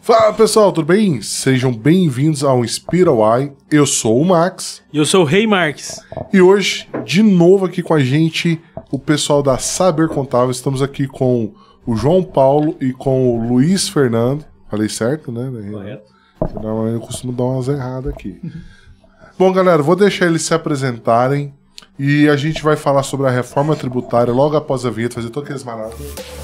Fala pessoal, tudo bem? Sejam bem-vindos ao Inspira Y. Eu sou o Max. E eu sou o Rei Marques. E hoje, de novo aqui com a gente, o pessoal da Saber Contábil. Estamos aqui com o João Paulo e com o Luiz Fernando. Falei certo, né? Correto. Normalmente eu costumo dar umas erradas aqui. Bom, galera, vou deixar eles se apresentarem e a gente vai falar sobre a reforma tributária logo após a vinheta, fazer todos aqueles maravilhosos.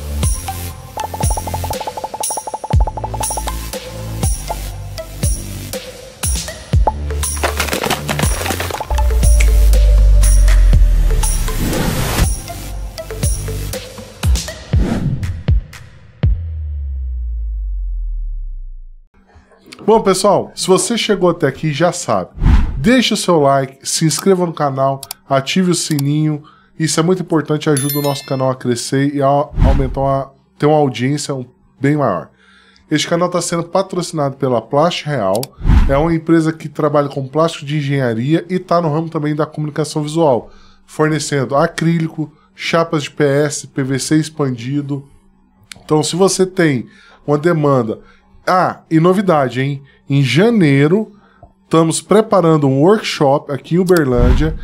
Bom, pessoal, se você chegou até aqui, já sabe. Deixe o seu like, se inscreva no canal, ative o sininho. Isso é muito importante, ajuda o nosso canal a crescer e a aumentar, ter uma audiência bem maior. Este canal está sendo patrocinado pela Plast Real. É uma empresa que trabalha com plástico de engenharia e está no ramo também da comunicação visual, fornecendo acrílico, chapas de PS, PVC expandido. Então, se você tem uma demanda... Ah, e novidade, hein? Em janeiro, estamos preparando um workshop aqui em Uberlândia.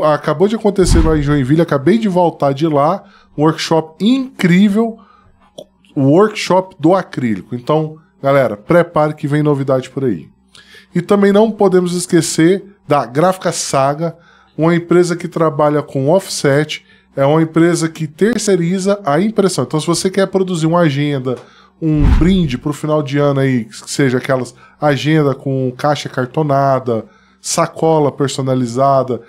Acabou de acontecer lá em Joinville, acabei de voltar de lá. Um workshop incrível, o workshop do acrílico. Então, galera, prepare que vem novidade por aí. E também não podemos esquecer da Gráfica Saga, uma empresa que trabalha com offset, é uma empresa que terceiriza a impressão. Então, se você quer produzir uma agenda, um brinde para o final de ano aí, que seja aquelas agenda com caixa cartonada, sacola personalizada,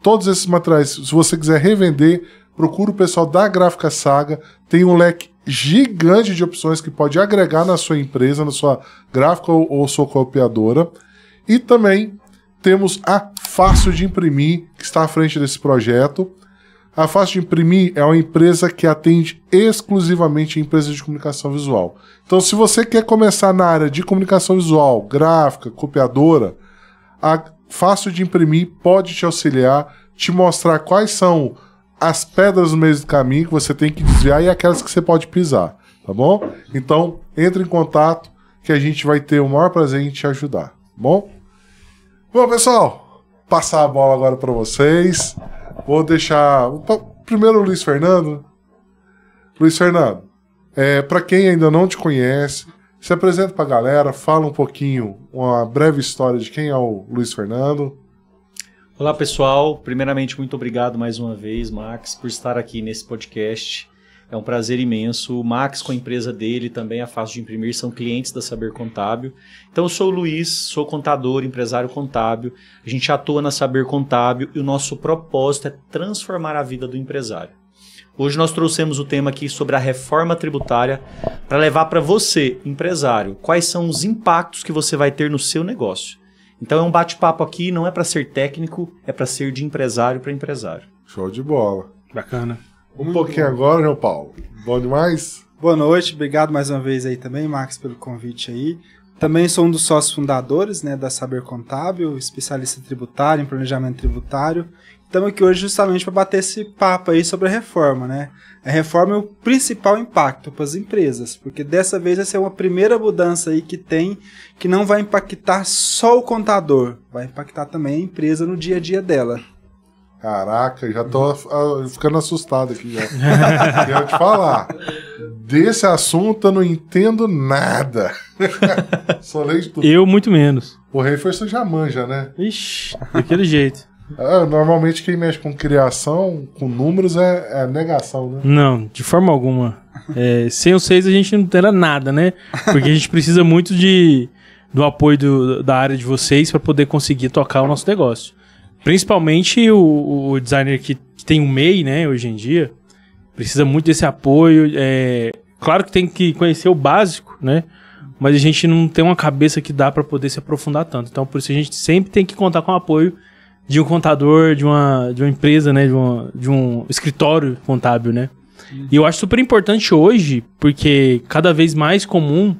todos esses materiais, se você quiser revender, procura o pessoal da Gráfica Saga, tem um leque gigante de opções que pode agregar na sua empresa, na sua gráfica ou sua copiadora. E também temos a Fácil de Imprimir, que está à frente desse projeto. A Fácil de Imprimir é uma empresa que atende exclusivamente empresas de comunicação visual. Então, se você quer começar na área de comunicação visual, gráfica, copiadora, a Fácil de Imprimir pode te auxiliar, te mostrar quais são as pedras no meio do caminho que você tem que desviar e aquelas que você pode pisar, tá bom? Então, entre em contato que a gente vai ter o maior prazer em te ajudar, tá bom? Bom, pessoal, passar a bola agora para vocês. Vou deixar primeiro o Luiz Fernando. Luiz Fernando, para quem ainda não te conhece, se apresenta para a galera, fala um pouquinho, uma breve história de quem é o Luiz Fernando. Olá, pessoal. Primeiramente, muito obrigado mais uma vez, Max, por estar aqui nesse podcast. É um prazer imenso. O Max, com a empresa dele, também a Fácil de Imprimir, são clientes da Saber Contábil. Então, eu sou o Luiz, sou contador, empresário contábil. A gente atua na Saber Contábil e o nosso propósito é transformar a vida do empresário. Hoje nós trouxemos o tema aqui sobre a reforma tributária para levar para você, empresário, quais são os impactos que você vai ter no seu negócio. Então, é um bate-papo aqui, não é para ser técnico, é para ser de empresário para empresário. Show de bola. Bacana. Um pouquinho agora, João Paulo. Bom demais? Boa noite, obrigado mais uma vez aí também, Max, pelo convite aí. Também sou um dos sócios fundadores, né, da Saber Contábil, especialista tributário, em planejamento tributário. Estamos aqui hoje justamente para bater esse papo aí sobre a reforma, né? A reforma é o principal impacto para as empresas, porque dessa vez vai ser uma primeira mudança aí que não vai impactar só o contador, vai impactar também a empresa no dia a dia dela. Caraca, já tô ficando assustado aqui já. Quero te falar. Desse assunto eu não entendo nada. Só leio de tudo. Eu, muito menos. O Rei Força já manja, né? Ixi, daquele jeito. Normalmente quem mexe com criação, com números, é negação, né? Não, de forma alguma. Sem os 6 a gente não terá nada, né? Porque a gente precisa muito do apoio da área de vocês para poder conseguir tocar o nosso negócio. Principalmente o designer que tem um MEI, né, hoje em dia, precisa muito desse apoio. Claro que tem que conhecer o básico, né, mas a gente não tem uma cabeça que dá para poder se aprofundar tanto. Então, por isso a gente sempre tem que contar com o apoio de um contador, de uma empresa, né, de um escritório contábil, né. E eu acho super importante hoje, porque cada vez mais comum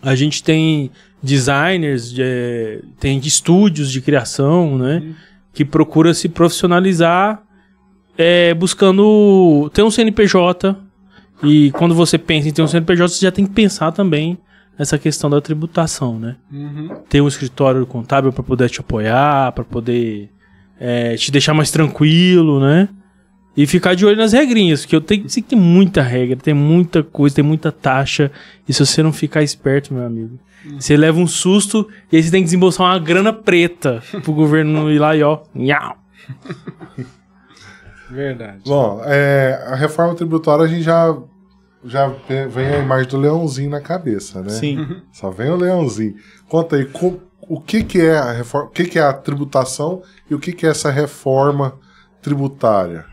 a gente tem designers, tem estúdios de criação, né, que procura se profissionalizar buscando ter um CNPJ. E quando você pensa em ter um CNPJ, você já tem que pensar também essa questão da tributação, né? Uhum. Ter um escritório contábil para poder te apoiar, para poder te deixar mais tranquilo, né? E ficar de olho nas regrinhas, porque eu sei que tem muita regra, tem muita coisa, tem muita taxa, e se você não ficar esperto, meu amigo, você leva um susto e aí você tem que desembolsar uma grana preta pro governo ir lá e ó, nhau. Verdade. Bom, a reforma tributária a gente já vem a imagem do leãozinho na cabeça, né? Sim. Só vem o leãozinho. Conta aí, o que é a reforma, o que é a tributação e o que é essa reforma tributária?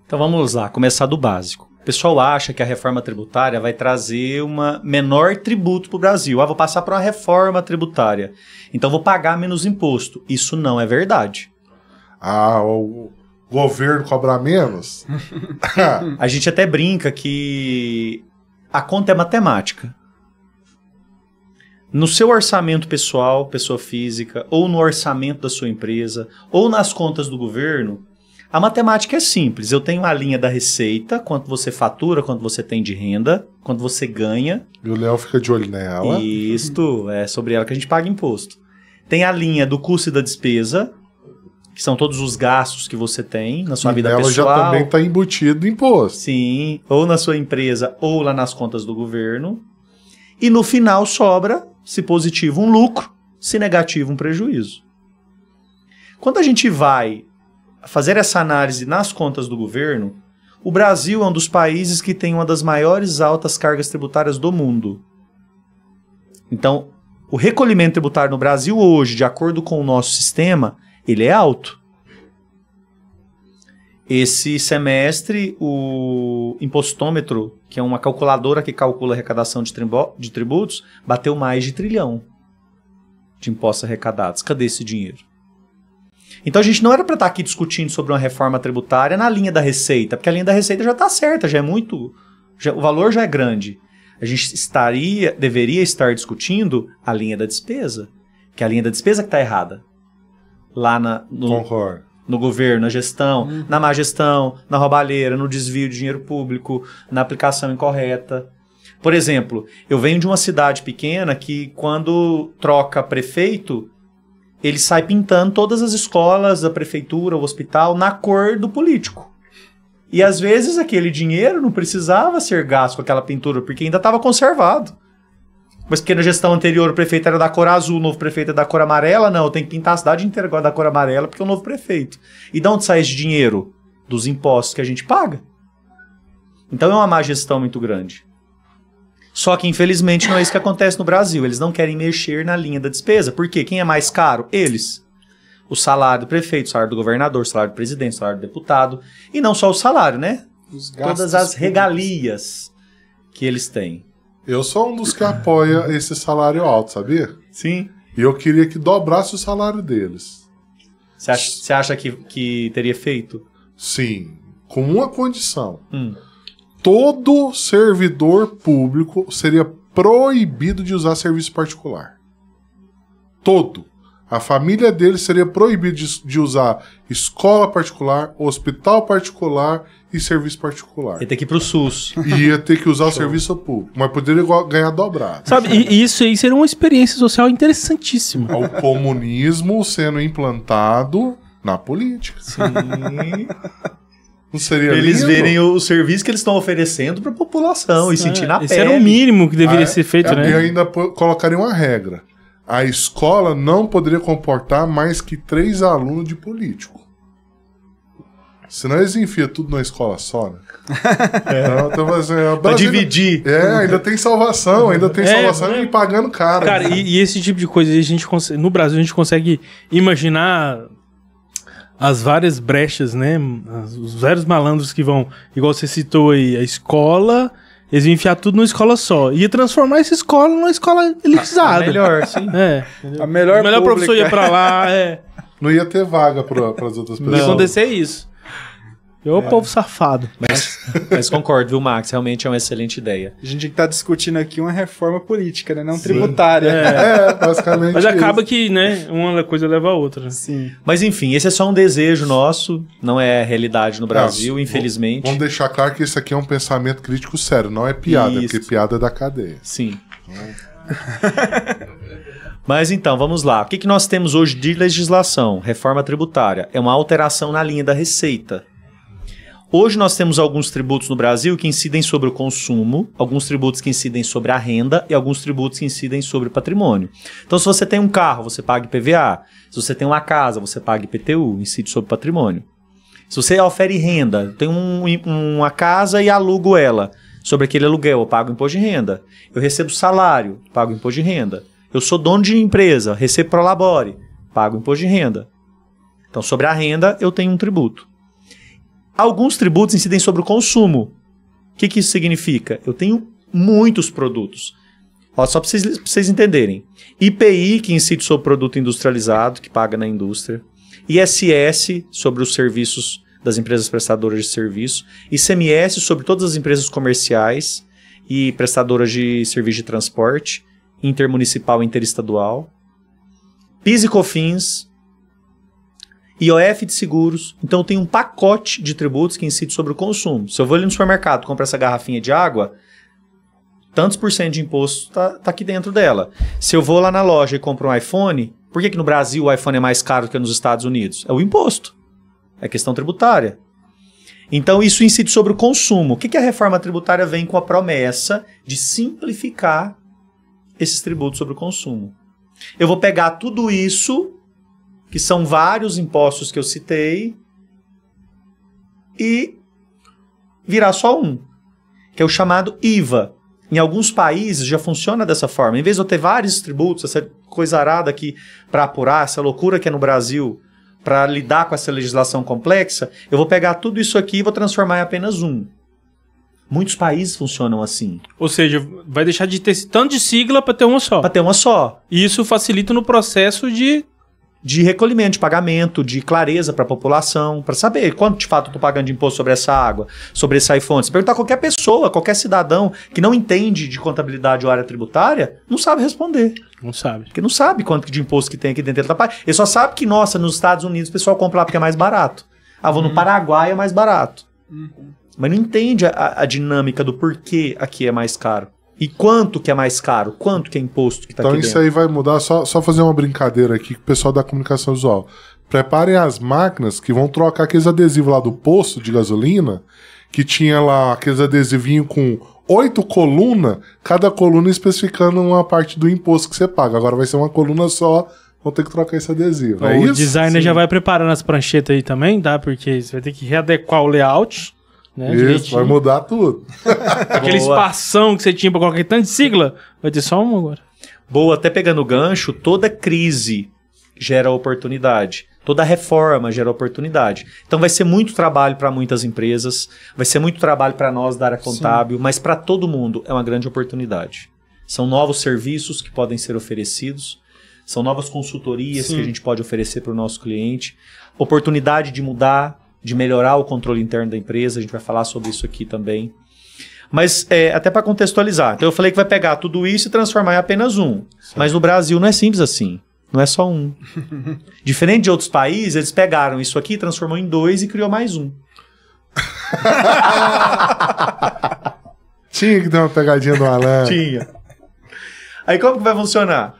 Então vamos lá, começar do básico. O pessoal acha que a reforma tributária vai trazer uma menor tributo para o Brasil. Vou passar por uma reforma tributária, então vou pagar menos imposto. Isso não é verdade. O governo cobrar menos? A gente até brinca que a conta é matemática. No seu orçamento pessoal, pessoa física, ou no orçamento da sua empresa, ou nas contas do governo, a matemática é simples. Eu tenho a linha da receita, quanto você fatura, quanto você tem de renda, quanto você ganha. E o Léo fica de olho nela. Isto, é sobre ela que a gente paga imposto. Tem a linha do custo e da despesa, que são todos os gastos que você tem na sua vida pessoal. Ela já também está embutido imposto. Sim, ou na sua empresa, ou lá nas contas do governo. E no final sobra, se positivo, um lucro, se negativo, um prejuízo. Quando a gente vai fazer essa análise nas contas do governo, o Brasil é um dos países que tem uma das maiores altas cargas tributárias do mundo. Então, o recolhimento tributário no Brasil hoje, de acordo com o nosso sistema, ele é alto. Esse semestre, o Impostômetro, que é uma calculadora que calcula a arrecadação de tributos, bateu mais de 1 trilhão de impostos arrecadados. Cadê esse dinheiro? Então a gente não era para estar aqui discutindo sobre uma reforma tributária na linha da receita, porque a linha da receita já está certa, já é muito, o valor já é grande. A gente deveria estar discutindo a linha da despesa, que é a linha da despesa que está errada. Lá Concordo. No governo, na gestão, na má gestão, na roubalheira, no desvio de dinheiro público, na aplicação incorreta. Por exemplo, eu venho de uma cidade pequena que quando troca prefeito, ele sai pintando todas as escolas, a prefeitura, o hospital, na cor do político. E às vezes aquele dinheiro não precisava ser gasto com aquela pintura, porque ainda estava conservado. Mas porque na gestão anterior o prefeito era da cor azul, o novo prefeito é da cor amarela, não, tem que pintar a cidade inteira agora da cor amarela, porque é o novo prefeito. E de onde sai esse dinheiro? Dos impostos que a gente paga. Então é uma má gestão muito grande. Só que, infelizmente, não é isso que acontece no Brasil. Eles não querem mexer na linha da despesa. Por quê? Quem é mais caro? Eles. O salário do prefeito, o salário do governador, o salário do presidente, o salário do deputado. E não só o salário, né? Todas as regalias que eles têm. Eu sou um dos que apoia esse salário alto, sabia? Sim. E eu queria que dobrasse o salário deles. Você acha que teria feito? Sim. Com uma condição. Todo servidor público seria proibido de usar serviço particular. Todo. A família dele seria proibida de usar escola particular, hospital particular e serviço particular. Ia ter que ir pro SUS. Ia ter que usar o serviço público, mas poderia ganhar dobrado. Sabe, e isso aí seria uma experiência social interessantíssima. O comunismo sendo implantado na política. Sim. Não seria eles lindo? verem o serviço que eles estão oferecendo para a população e sentir na pele. Esse era o mínimo que deveria ser feito, né? E ainda colocaria uma regra. A escola não poderia comportar mais que 3 alunos de político. Senão eles enfiam tudo na escola só, né? Então, pra dividir. Ainda tem salvação, e pagando caro. Cara, e esse tipo de coisa, no Brasil a gente consegue imaginar as várias brechas, né? Os vários malandros que vão, igual você citou aí, a escola, eles iam enfiar tudo numa escola só. Ia transformar essa escola numa escola elitizada. A melhor, sim. A melhor o melhor professor ia pra lá, Não ia ter vaga para as outras pessoas. Não ia acontecer isso. O povo safado. Mas concordo, viu, Max? Realmente é uma excelente ideia. A gente tá discutindo aqui uma reforma política, né? Não tributária. Basicamente. Mas acaba que, né, uma coisa leva a outra. Sim. Mas enfim, esse é só um desejo nosso, não é realidade no Brasil, infelizmente. Vamos deixar claro que isso aqui é um pensamento crítico sério, não é piada, porque piada é da cadeia. Sim. Mas então, vamos lá. O que nós temos hoje de legislação? Reforma tributária. É uma alteração na linha da receita. Hoje nós temos alguns tributos no Brasil que incidem sobre o consumo, alguns tributos que incidem sobre a renda e alguns tributos que incidem sobre o patrimônio. Então, se você tem um carro, você paga IPVA. Se você tem uma casa, você paga IPTU, incide sobre o patrimônio. Se você ofere renda, tem uma casa e alugo ela. Sobre aquele aluguel, eu pago imposto de renda. Eu recebo salário, pago imposto de renda. Eu sou dono de empresa, recebo prolabore, pago imposto de renda. Então, sobre a renda, eu tenho um tributo. Alguns tributos incidem sobre o consumo. O que isso significa? Eu tenho muitos produtos. Ó, só para vocês entenderem. IPI, que incide sobre o produto industrializado, que paga na indústria. ISS, sobre os serviços das empresas prestadoras de serviço. ICMS, sobre todas as empresas comerciais e prestadoras de serviço de transporte, intermunicipal e interestadual. PIS e COFINS, IOF de seguros. Então, eu tenho um pacote de tributos que incide sobre o consumo. Se eu vou ali no supermercado e compro essa garrafinha de água, tantos por cento de imposto tá aqui dentro dela. Se eu vou lá na loja e compro um iPhone, por que no Brasil o iPhone é mais caro do que nos Estados Unidos? É o imposto. É questão tributária. Então, isso incide sobre o consumo. O que a reforma tributária vem com a promessa de simplificar esses tributos sobre o consumo? Eu vou pegar tudo isso, que são vários impostos que eu citei, e virar só um, que é o chamado IVA. Em alguns países já funciona dessa forma. Em vez de eu ter vários tributos, essa coisa arada aqui para apurar, essa loucura que é no Brasil, para lidar com essa legislação complexa, eu vou pegar tudo isso aqui e vou transformar em apenas um. Muitos países funcionam assim. Ou seja, vai deixar de ter tanto de sigla para ter uma só. Para ter uma só. E isso facilita no processo de recolhimento, de pagamento, de clareza para a população, para saber quanto de fato eu estou pagando de imposto sobre essa água, sobre esse iPhone. Se perguntar a qualquer pessoa, qualquer cidadão que não entende de contabilidade ou área tributária, não sabe responder. Não sabe. Porque não sabe quanto de imposto que tem aqui dentro. Ele só sabe que, nossa, nos Estados Unidos o pessoal compra lá porque é mais barato. Ah, vou no Paraguai, é mais barato. Mas não entende a dinâmica do porquê aqui é mais caro. E quanto que é mais caro? Quanto que é imposto que está aqui dentro? Então isso aí vai mudar, só fazer uma brincadeira aqui com o pessoal da comunicação visual. Preparem as máquinas que vão trocar aqueles adesivos lá do posto de gasolina, que tinha lá aqueles adesivinhos com 8 colunas, cada coluna especificando uma parte do imposto que você paga. Agora vai ser uma coluna só, vão ter que trocar esse adesivo. O designer já vai preparando as pranchetas aí também, tá? Porque você vai ter que readequar o layout. Né, isso, direitinho. vai mudar tudo. Aquele espação que você tinha pra colocar tanto de sigla, vai ter só uma agora. Boa, até pegando o gancho, toda crise gera oportunidade. Toda reforma gera oportunidade. Então vai ser muito trabalho para muitas empresas, vai ser muito trabalho para nós da área contábil, mas para todo mundo é uma grande oportunidade. São novos serviços que podem ser oferecidos, são novas consultorias que a gente pode oferecer para o nosso cliente, oportunidade de mudar, de melhorar o controle interno da empresa, a gente vai falar sobre isso aqui também. Mas até para contextualizar, então eu falei que vai pegar tudo isso e transformar em apenas um. Mas no Brasil não é simples assim, não é só um. Diferente de outros países, eles pegaram isso aqui, transformou em 2 e criou mais um. Tinha que ter uma pegadinha do Alan. Tinha. Aí como que vai funcionar?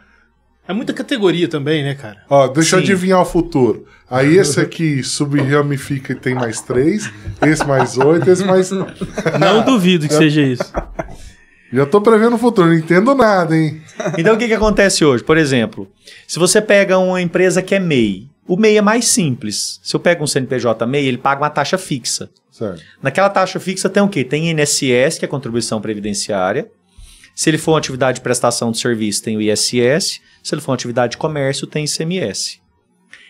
É muita categoria também, né, cara? Ó, deixa eu adivinhar o futuro. Aí esse aqui subramifica e tem mais 3, esse mais 8, esse mais... Não duvido que seja isso. Já tô prevendo o futuro, não entendo nada, hein? Então o que acontece hoje? Por exemplo, se você pega uma empresa que é MEI, o MEI é mais simples. Se eu pego um CNPJ MEI, ele paga uma taxa fixa. Certo. Naquela taxa fixa tem o quê? Tem INSS, que é a contribuição previdenciária. Se ele for uma atividade de prestação de serviço, tem o ISS. Se ele for uma atividade de comércio, tem ICMS.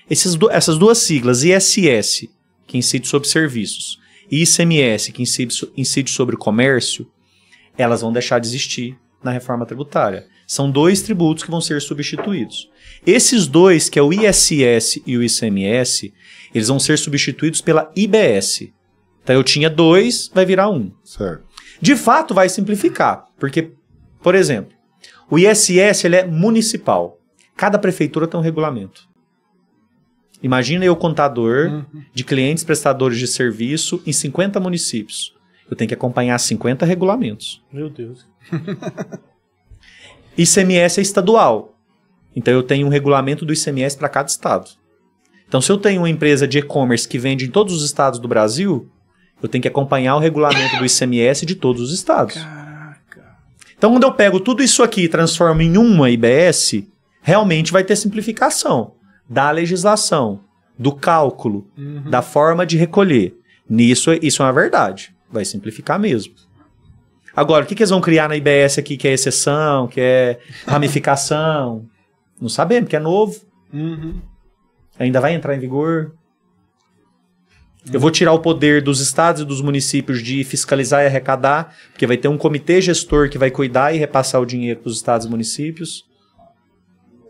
Essas duas siglas, ISS, que incide sobre serviços, e ICMS, que incide sobre o comércio, elas vão deixar de existir na reforma tributária. São 2 tributos que vão ser substituídos. Esses 2, que é o ISS e o ICMS, eles vão ser substituídos pela IBS. Então eu tinha 2, vai virar 1. Certo. De fato, vai simplificar, porque, por exemplo, o ISS ele é municipal. Cada prefeitura tem um regulamento. Imagina eu, contador de clientes prestadores de serviço em 50 municípios. Eu tenho que acompanhar 50 regulamentos. Meu Deus. ICMS é estadual. Então eu tenho um regulamento do ICMS para cada estado. Então se eu tenho uma empresa de e-commerce que vende em todos os estados do Brasil, eu tenho que acompanhar o regulamento do ICMS de todos os estados. Caraca. Então quando eu pego tudo isso aqui e transformo em uma IBS, realmente vai ter simplificação da legislação, do cálculo, da forma de recolher. Nisso, isso é uma verdade. Vai simplificar mesmo. Agora, o que eles vão criar na IBS aqui, que é exceção, que é ramificação? Não sabemos, porque é novo. Ainda vai entrar em vigor. Eu vou tirar o poder dos estados e dos municípios de fiscalizar e arrecadar, porque vai ter um comitê gestor que vai cuidar e repassar o dinheiro para os estados e municípios.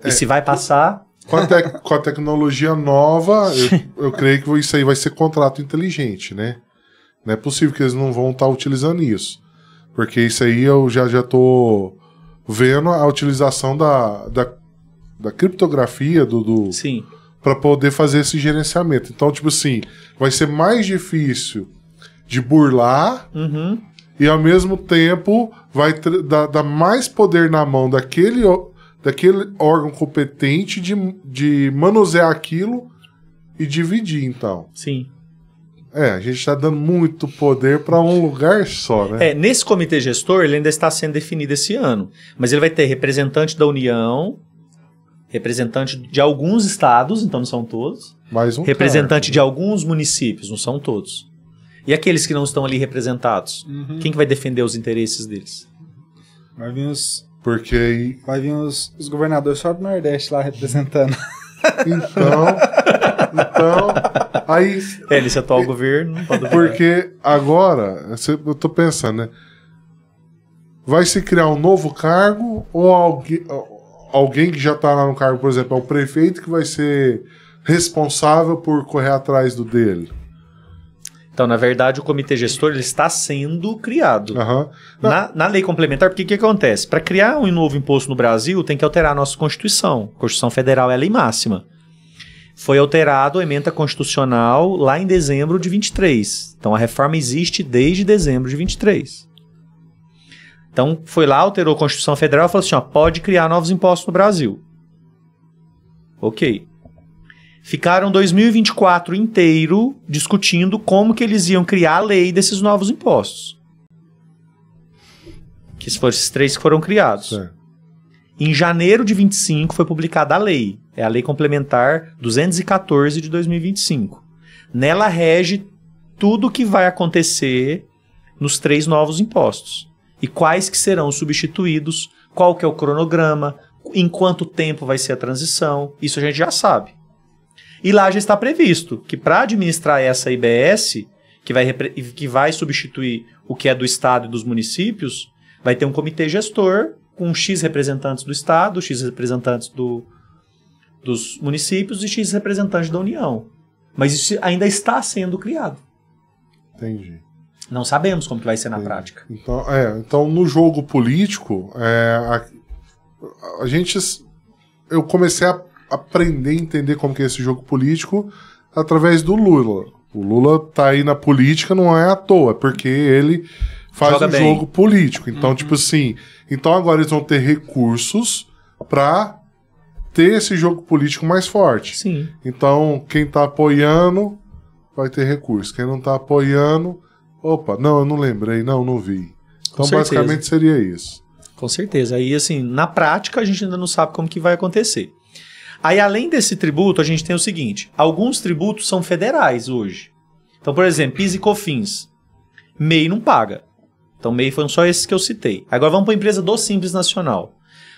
E se vai passar... Com a tecnologia nova, eu creio que isso aí vai ser contrato inteligente, né? Não é possível que eles não vão estar utilizando isso. Porque isso aí eu já estou vendo a utilização da criptografia Sim. para poder fazer esse gerenciamento. Então, tipo assim, vai ser mais difícil de burlar e ao mesmo tempo vai dar mais poder na mão daquele órgão competente de manusear aquilo e dividir, então. Sim. A gente está dando muito poder para um lugar só, né? Nesse comitê gestor, ele ainda está sendo definido esse ano. Mas ele vai ter representante da União, representante de alguns estados, então não são todos. Mais um representante de alguns municípios, não são todos. E aqueles que não estão ali representados? Quem que vai defender os interesses deles? Vai vir os... Porque aí... Vai vir os governadores só do Nordeste lá representando. Então, aí... Nesse atual governo... Não pode porque agora, eu tô pensando, né? Vai se criar um novo cargo ou alguém que já tá lá no cargo, por exemplo, é o prefeito que vai ser responsável por correr atrás do dele? Então, na verdade, o comitê gestor ele está sendo criado. Na lei complementar, porque o que acontece? Para criar um novo imposto no Brasil, tem que alterar a nossa Constituição. A Constituição Federal é a lei máxima. Foi alterado a emenda constitucional lá em dezembro de 23. Então, a reforma existe desde dezembro de 23. Então, foi lá, alterou a Constituição Federal e falou assim, pode criar novos impostos no Brasil. Ok. Ficaram 2024 inteiro discutindo como que eles iam criar a lei desses novos impostos. Que foram esses 3 que foram criados. Em janeiro de 25 foi publicada a lei. É a Lei Complementar 214 de 2025. Nela rege tudo o que vai acontecer nos 3 novos impostos. E quais que serão substituídos, qual que é o cronograma, em quanto tempo vai ser a transição. Isso a gente já sabe. E lá já está previsto que para administrar essa IBS, que vai substituir o que é do Estado e dos municípios, vai ter um comitê gestor com X representantes do Estado, X representantes dos municípios e X representantes da União. Mas isso ainda está sendo criado. Entendi. Não sabemos como que vai ser na prática. Então, no jogo político, eu comecei a aprender a entender como que é esse jogo político através do Lula. O Lula tá aí na política não é à toa, porque ele faz um jogo político. Então, tipo assim, então agora eles vão ter recursos para ter esse jogo político mais forte. Sim. Então, quem tá apoiando vai ter recurso. Quem não tá apoiando, eu não lembrei, não vi. Então, basicamente seria isso. Com certeza. Aí, assim, na prática, a gente ainda não sabe como que vai acontecer. Aí, além desse tributo, a gente tem o seguinte. Alguns tributos são federais hoje. Então, por exemplo, PIS e COFINS. MEI não paga. Então, MEI foram só esses que eu citei. Agora vamos para a empresa do Simples Nacional.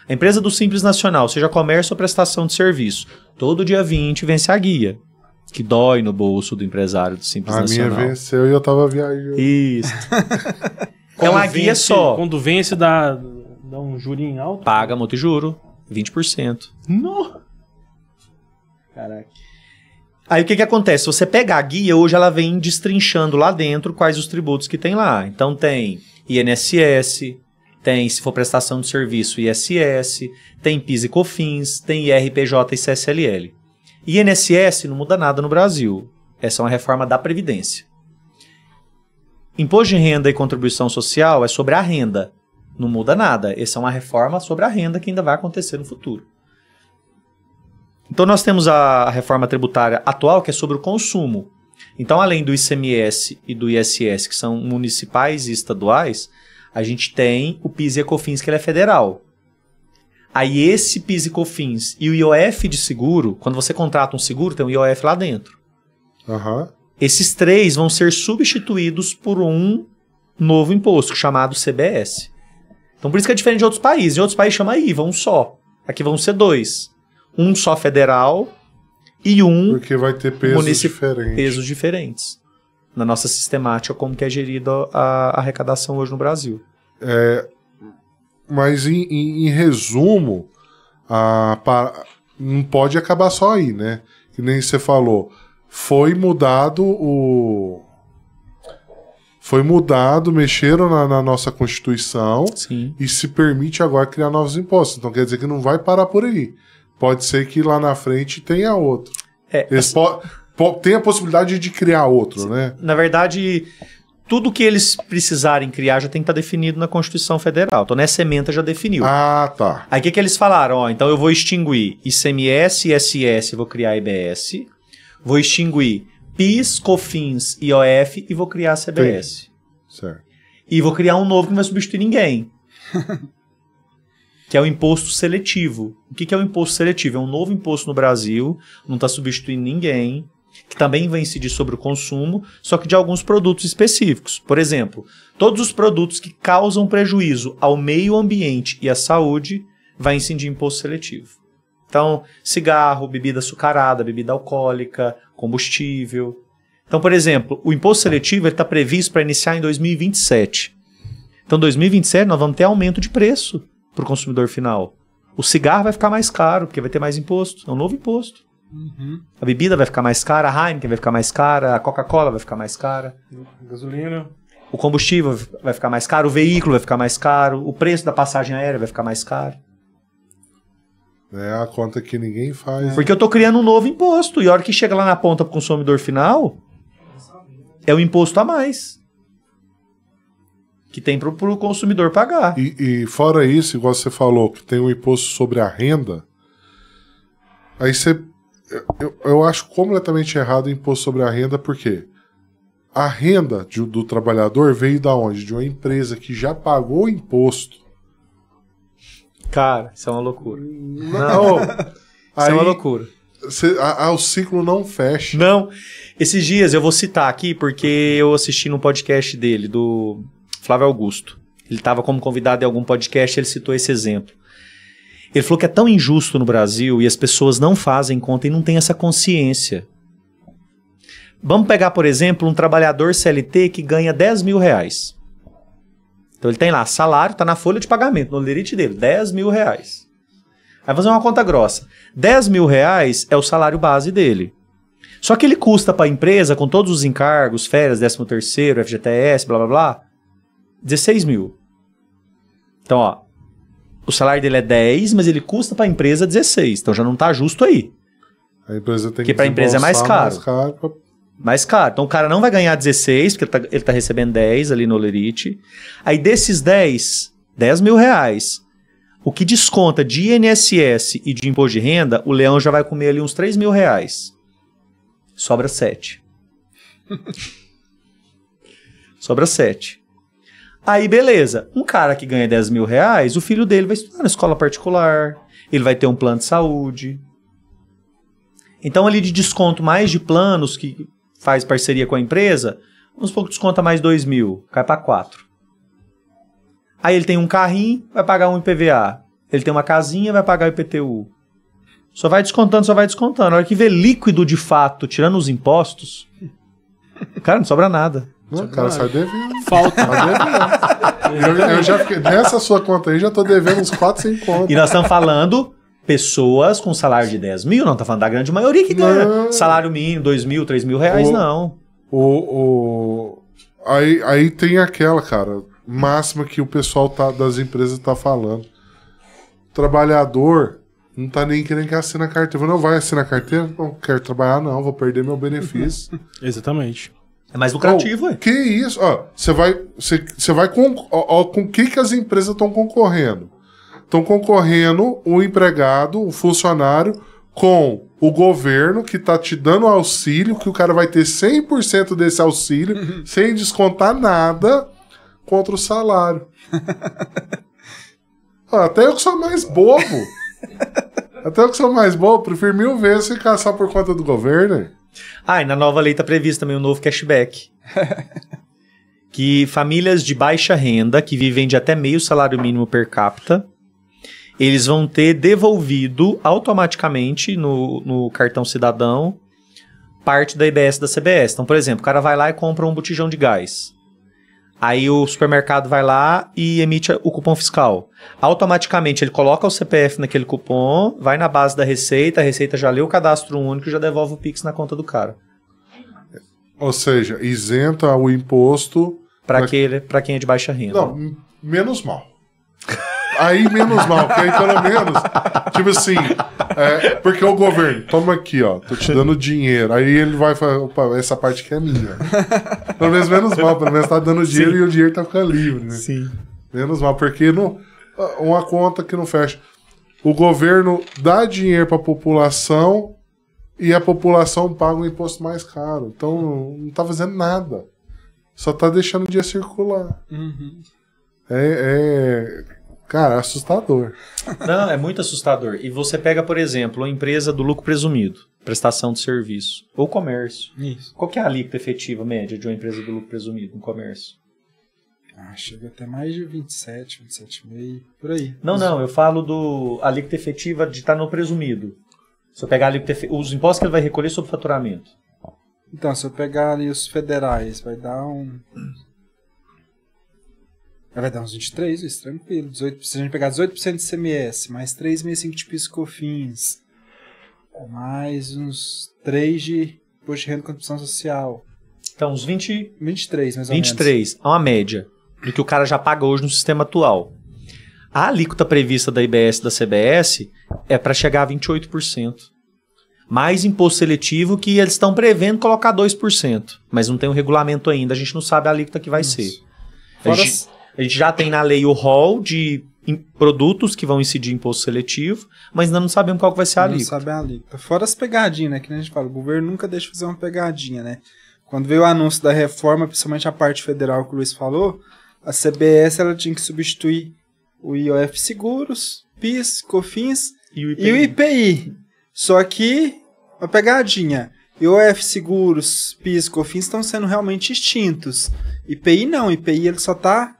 A empresa do Simples Nacional, seja comércio ou prestação de serviço, todo dia 20 vence a guia. Que dói no bolso do empresário do Simples Nacional. A minha venceu e eu tava viajando. Isso. É uma guia só. Quando vence, dá um jurinho alto? Paga multijuro. 20%. Não. Caraca. Aí o que acontece? Se você pegar a guia, hoje ela vem destrinchando lá dentro quais os tributos que tem lá. Então tem INSS, tem, se for prestação de serviço, ISS, tem PIS e COFINS, tem IRPJ e CSLL. INSS não muda nada no Brasil. Essa é uma reforma da Previdência. Imposto de renda e contribuição social é sobre a renda. Não muda nada. Essa é uma reforma sobre a renda que ainda vai acontecer no futuro. Então nós temos a reforma tributária atual, que é sobre o consumo. Então, além do ICMS e do ISS, que são municipais e estaduais, a gente tem o PIS e ECOFINS, que ele é federal. Aí esse PIS e COFINS e o IOF de seguro, quando você contrata um seguro, tem um IOF lá dentro. Aham. Esses três vão ser substituídos por um novo imposto, chamado CBS. Então, por isso que é diferente de outros países. Em outros países chama IVA, um só. Aqui vão ser dois. Um só federal e um Porque vai ter pesos diferentes. pesos diferentes. Na nossa sistemática, como que é gerida a arrecadação hoje no Brasil. Mas em resumo, não pode acabar só aí, né? Que nem você falou. Foi mudado, mexeram na nossa Constituição. Sim. E se permite agora criar novos impostos. Então quer dizer que não vai parar por aí. Pode ser que lá na frente tenha outro. Eles tem a possibilidade de criar outro, né? Na verdade, tudo que eles precisarem criar já tem que estar definido na Constituição Federal. Então, nessa ementa já definiu. Ah, tá. Aí o que eles falaram? Ó, então eu vou extinguir ICMS, ISS, vou criar IBS. Vou extinguir PIS, COFINS, IOF e vou criar CBS. Certo. E vou criar um novo que não vai substituir ninguém. Que é o imposto seletivo. O que é o imposto seletivo? É um novo imposto no Brasil, não está substituindo ninguém, que também vai incidir sobre o consumo, só que de alguns produtos específicos. Por exemplo, todos os produtos que causam prejuízo ao meio ambiente e à saúde vai incidir imposto seletivo. Então, cigarro, bebida açucarada, bebida alcoólica, combustível. Então, por exemplo, o imposto seletivo está previsto para iniciar em 2027. Então, em 2027 nós vamos ter aumento de preço para o consumidor final. O cigarro vai ficar mais caro, porque vai ter mais imposto. É um novo imposto. Uhum. A bebida vai ficar mais cara, a Heineken vai ficar mais cara, a Coca-Cola vai ficar mais cara. Gasolina. O combustível vai ficar mais caro, o veículo vai ficar mais caro, o preço da passagem aérea vai ficar mais caro. É a conta que ninguém faz. Porque eu estou criando um novo imposto. E a hora que chega lá na ponta para o consumidor final, é o imposto a mais. Que tem para o consumidor pagar. E fora isso, igual você falou, que tem um imposto sobre a renda, aí você... Eu acho completamente errado o imposto sobre a renda, porque a renda do trabalhador veio da onde? De uma empresa que já pagou o imposto. Cara, isso é uma loucura. Não. Isso é uma loucura. O ciclo não fecha. Não. Esses dias eu vou citar aqui, porque eu assisti no podcast dele, do Flávio Augusto. Ele estava como convidado em algum podcast, ele citou esse exemplo. Ele falou que é tão injusto no Brasil e as pessoas não fazem conta e não têm essa consciência. Vamos pegar, por exemplo, um trabalhador CLT que ganha 10 mil reais. Então ele tem lá salário, está na folha de pagamento, no lerite dele, 10 mil reais. Vai fazer uma conta grossa. 10 mil reais é o salário base dele. Só que ele custa para a empresa, com todos os encargos, férias, 13º, FGTS, blá blá blá, 16 mil. Então, ó, o salário dele é 10, mas ele custa para a empresa 16. Então já não está justo aí. A empresa tem Porque para a empresa é mais caro. Mais caro. Então o cara não vai ganhar 16, porque ele tá recebendo 10 ali no lerite. Aí desses 10 mil reais, o que desconta de INSS e de imposto de renda, o leão já vai comer ali uns 3 mil reais. Sobra 7. Sobra 7. Aí beleza, um cara que ganha 10 mil reais, o filho dele vai estudar na escola particular, ele vai ter um plano de saúde. Então ali de desconto mais de planos que faz parceria com a empresa, vamos supor que desconta mais 2 mil, cai para 4. Aí ele tem um carrinho, vai pagar um IPVA. Ele tem uma casinha, vai pagar o IPTU. Só vai descontando, A hora que vê líquido de fato, tirando os impostos, cara, não sobra nada. Não, cara, sai devendo. Falta. Eu já fiquei, nessa sua conta aí, já tô devendo uns 4, 5 contas. E nós estamos falando pessoas com salário de 10 mil, não tá falando da grande maioria que ganha Não. salário mínimo, 2 mil, 3 mil reais, não. Aí tem aquela, cara, máxima que o pessoal das empresas tá falando. O trabalhador não tá nem querendo que assine a carteira. Não vai assinar a carteira? Não quero trabalhar, não, vou perder meu benefício. Exatamente. É mais lucrativo, Que isso? Ó, você vai com o que as empresas estão concorrendo? Estão concorrendo o empregado, o funcionário, com o governo que tá te dando auxílio, que o cara vai ter 100% desse auxílio, sem descontar nada, contra o salário. Até eu que sou mais bobo. Prefiro 1000 vezes ficar só por conta do governo. E na nova lei está previsto também um novo cashback. Que famílias de baixa renda, que vivem de até meio salário mínimo per capita, eles vão ter devolvido automaticamente no cartão cidadão parte da IBS da CBS. Então, por exemplo, o cara vai lá e compra um botijão de gás. Aí o supermercado vai lá e emite o cupom fiscal. Automaticamente ele coloca o CPF naquele cupom, vai na base da Receita, a Receita já lê o cadastro único e já devolve o Pix na conta do cara. Ou seja, isenta o imposto... Para quem é de baixa renda. Não, menos mal. Aí menos mal, porque aí pelo menos, tipo assim, porque o governo, toma aqui, ó, tô te dando dinheiro. Aí ele vai falar, opa, essa parte aqui é minha. Pelo menos mal, pelo menos tá dando dinheiro. Sim. E o dinheiro tá ficando livre, né? Sim. Menos mal, porque uma conta que não fecha. O governo dá dinheiro pra população e a população paga um imposto mais caro. Então não tá fazendo nada. Só tá deixando o dinheiro circular. Uhum. Cara, assustador. Não, é muito assustador. E você pega, por exemplo, uma empresa do lucro presumido, prestação de serviço, ou comércio. Isso. Qual que é a alíquota efetiva média de uma empresa do lucro presumido no comércio? Chega até mais de 27, 27,5, por aí. Não, eu falo do alíquota efetiva de estar no presumido. Se eu pegar a alíquota os impostos que ele vai recolher sobre faturamento. Então, se eu pegar ali os federais, vai dar vai dar uns 23, isso, tranquilo. 18, se a gente pegar 18% de CMS, mais 3,65 de PIS/COFINS, mais uns 3 de imposto de renda e contribuição social. Então, uns 23, mais ou 23, menos. é uma média do que o cara já paga hoje no sistema atual. A alíquota prevista da IBS e da CBS é para chegar a 28%. Mais imposto seletivo que eles estão prevendo colocar 2%. Mas não tem um regulamento ainda, a gente não sabe a alíquota que vai ser. A gente já tem na lei o rol de produtos que vão incidir imposto seletivo, mas ainda não sabemos qual que vai ser a alíquota. Não sabe a alíquota. Fora as pegadinhas, né? Que a gente fala, o governo nunca deixa de fazer uma pegadinha, né? Quando veio o anúncio da reforma, principalmente a parte federal que o Luiz falou, a CBS ela tinha que substituir o IOF Seguros, PIS, COFINS e o IPI. Só que, uma pegadinha, IOF Seguros, PIS, COFINS estão sendo realmente extintos. IPI não, IPI ele só está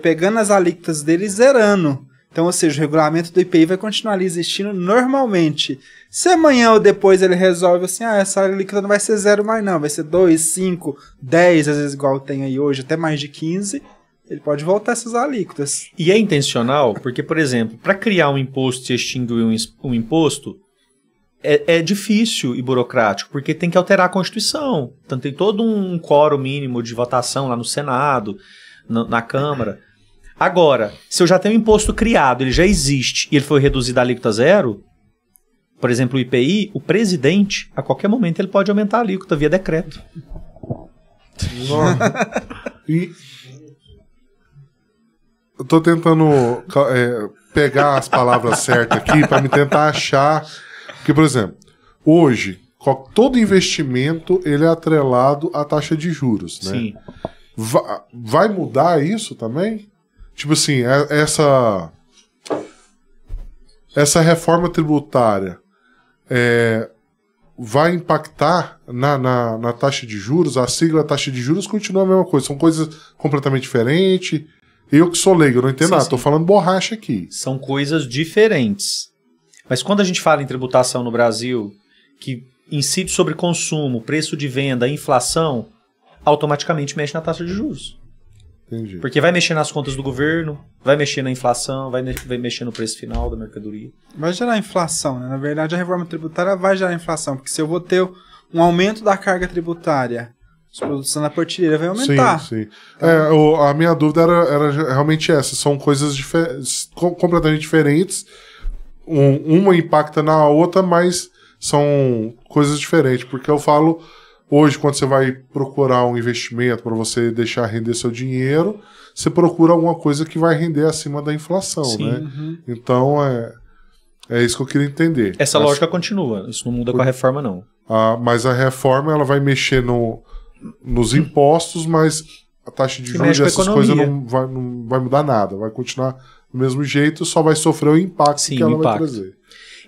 pegando as alíquotas dele e zerando. Então, ou seja, o regulamento do IPI vai continuar ali existindo normalmente. Se amanhã ou depois ele resolve assim, essa alíquota não vai ser 0 mais não, vai ser 2, 5, 10, às vezes igual tem aí hoje, até mais de 15, ele pode voltar essas alíquotas. E é intencional, porque, por exemplo, para criar um imposto e extinguir um imposto, é difícil e burocrático, porque tem que alterar a Constituição. Então tem todo um quórum mínimo de votação lá no Senado, na Câmara. Agora, se eu já tenho um imposto criado, ele já existe, e ele foi reduzido a alíquota zero, por exemplo, o IPI, o presidente, a qualquer momento, ele pode aumentar a alíquota via decreto. E eu tô tentando pegar as palavras certas aqui para me tentar achar que, por exemplo, hoje, todo investimento ele é atrelado à taxa de juros, né? Sim. Vai mudar isso também? Tipo assim, essa reforma tributária vai impactar na taxa de juros? A sigla taxa de juros continua a mesma coisa, são coisas completamente diferentes. Eu que sou leigo, eu não entendo nada, tô falando borracha aqui. São coisas diferentes. Mas quando a gente fala em tributação no Brasil, que incide sobre consumo, preço de venda, inflação, automaticamente mexe na taxa de juros. Entendi. Porque vai mexer nas contas do governo, vai mexer na inflação, vai mexer no preço final da mercadoria. Vai gerar inflação, né? Na verdade, a reforma tributária vai gerar inflação, porque se eu vou ter um aumento da carga tributária, os produtos na prateleira vai aumentar. Sim. Então, a minha dúvida era realmente essa. São coisas completamente diferentes. Uma impacta na outra, mas são coisas diferentes. Porque eu falo, Hoje, quando você vai procurar um investimento para você deixar render seu dinheiro, você procura alguma coisa que vai render acima da inflação, Sim. né? Então, é isso que eu queria entender. Essa lógica continua, isso não muda com a reforma, não. Mas a reforma ela vai mexer nos impostos, mas a taxa de juros dessas coisas não vai mudar nada. Vai continuar do mesmo jeito, só vai sofrer o impacto que ela vai trazer.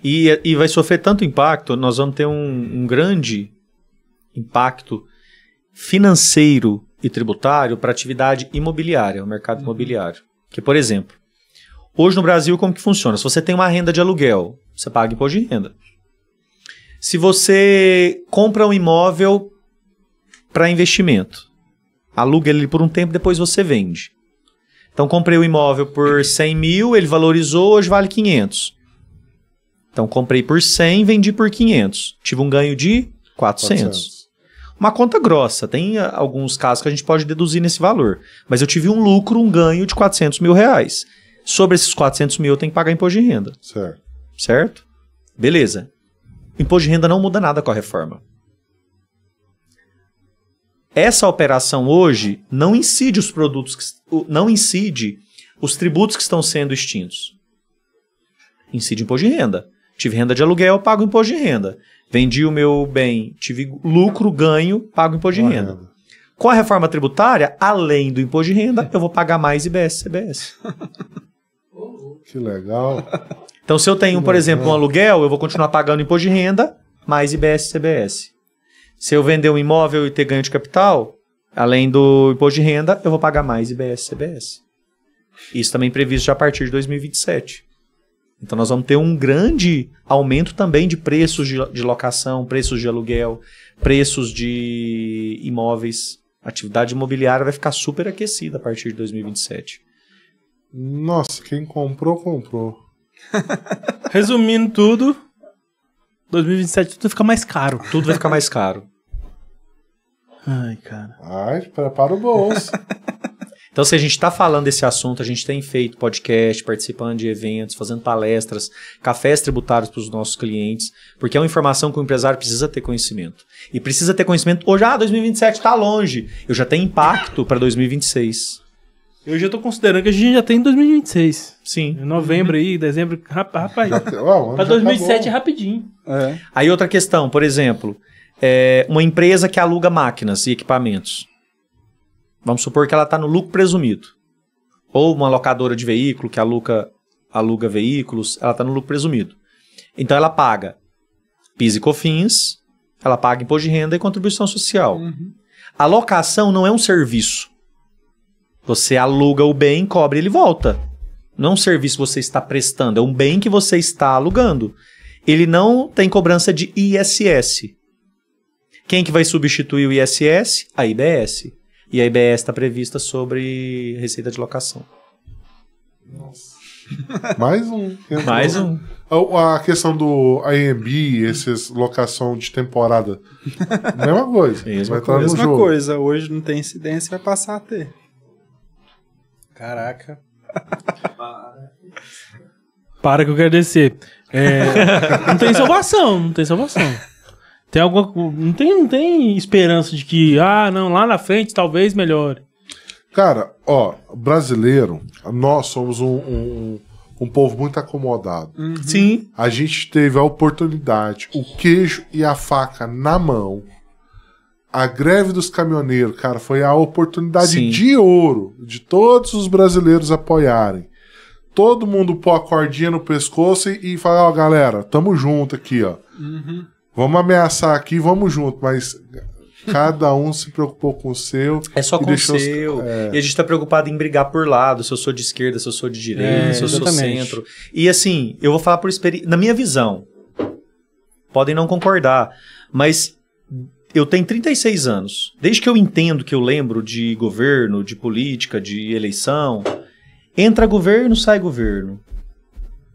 E vai sofrer tanto impacto, nós vamos ter um grande impacto financeiro e tributário para a atividade imobiliária, o mercado imobiliário. Que, por exemplo, hoje no Brasil, como que funciona? Se você tem uma renda de aluguel, você paga imposto de renda. Se você compra um imóvel para investimento, aluga ele por um tempo, depois você vende. Então, comprei o imóvel por 100 mil, ele valorizou, hoje vale 500. Então, comprei por 100, vendi por 500. Tive um ganho de 400. Uma conta grossa. Tem alguns casos que a gente pode deduzir nesse valor. Mas eu tive um lucro, um ganho de 400 mil reais. Sobre esses 400 mil, eu tenho que pagar imposto de renda. Certo. Certo? Beleza. O imposto de renda não muda nada com a reforma. Essa operação hoje não incide os produtos, não incide os tributos que estão sendo extintos. Incide imposto de renda. Tive renda de aluguel, pago imposto de renda. Vendi o meu bem, tive lucro, ganho, pago imposto de renda. Com a reforma tributária, além do imposto de renda, eu vou pagar mais IBS, CBS. Que legal. Então, se eu tenho, por exemplo, um aluguel, eu vou continuar pagando imposto de renda, mais IBS, CBS. Se eu vender um imóvel e ter ganho de capital, além do imposto de renda, eu vou pagar mais IBS, CBS. Isso também previsto já a partir de 2027. Então, nós vamos ter um grande aumento também de preços de locação, preços de aluguel, preços de imóveis. A atividade imobiliária vai ficar super aquecida a partir de 2027. Nossa, quem comprou, comprou. Resumindo tudo, 2027 tudo fica mais caro. Tudo vai ficar mais caro. Ai, cara. Ai, prepara o bolso. Então, se a gente está falando desse assunto, a gente tem feito podcast, participando de eventos, fazendo palestras, cafés tributários para os nossos clientes, porque é uma informação que o empresário precisa ter conhecimento. E precisa ter conhecimento hoje, 2027 está longe. Eu já tenho impacto para 2026. Eu já estou considerando que a gente já tem em 2026. Sim. Em novembro aí, dezembro, rapaz. Para Para 2027 é rapidinho. É. Aí outra questão, por exemplo, uma empresa que aluga máquinas e equipamentos. Vamos supor que ela está no lucro presumido. Ou uma locadora de veículo que aluga veículos, ela está no lucro presumido. Então ela paga PIS e COFINS, ela paga imposto de renda e contribuição social. A locação não é um serviço. Você aluga o bem, cobre e ele volta. Não é um serviço que você está prestando, é um bem que você está alugando. Ele não tem cobrança de ISS. Quem que vai substituir o ISS? A IBS. E a IBS está prevista sobre receita de locação. Mais um. Mais um. A questão do AMB, essas locação de temporada. Mesma coisa. Mesma vai Mesma coisa. Hoje não tem incidência, vai passar a ter. Caraca. Para que eu quero descer. Não tem salvação, não tem salvação. Tem alguma, não tem esperança de que, não, lá na frente talvez melhore. Cara, brasileiro, nós somos um povo muito acomodado. Sim. A gente teve a oportunidade, o queijo e a faca na mão. A greve dos caminhoneiros, cara, foi a oportunidade de ouro de todos os brasileiros apoiarem. Todo mundo pôr a cordinha no pescoço e falar, galera, tamo junto aqui, ó. Vamos ameaçar aqui, vamos junto, mas cada um se preocupou com o seu. É só com o seu. E a gente tá preocupado em brigar por lado, se eu sou de esquerda, se eu sou de direita, se eu sou centro. E assim, eu vou falar por experiência, na minha visão, podem não concordar, mas eu tenho 36 anos. Desde que eu entendo, que eu lembro de governo, de política, de eleição, entra governo, sai governo.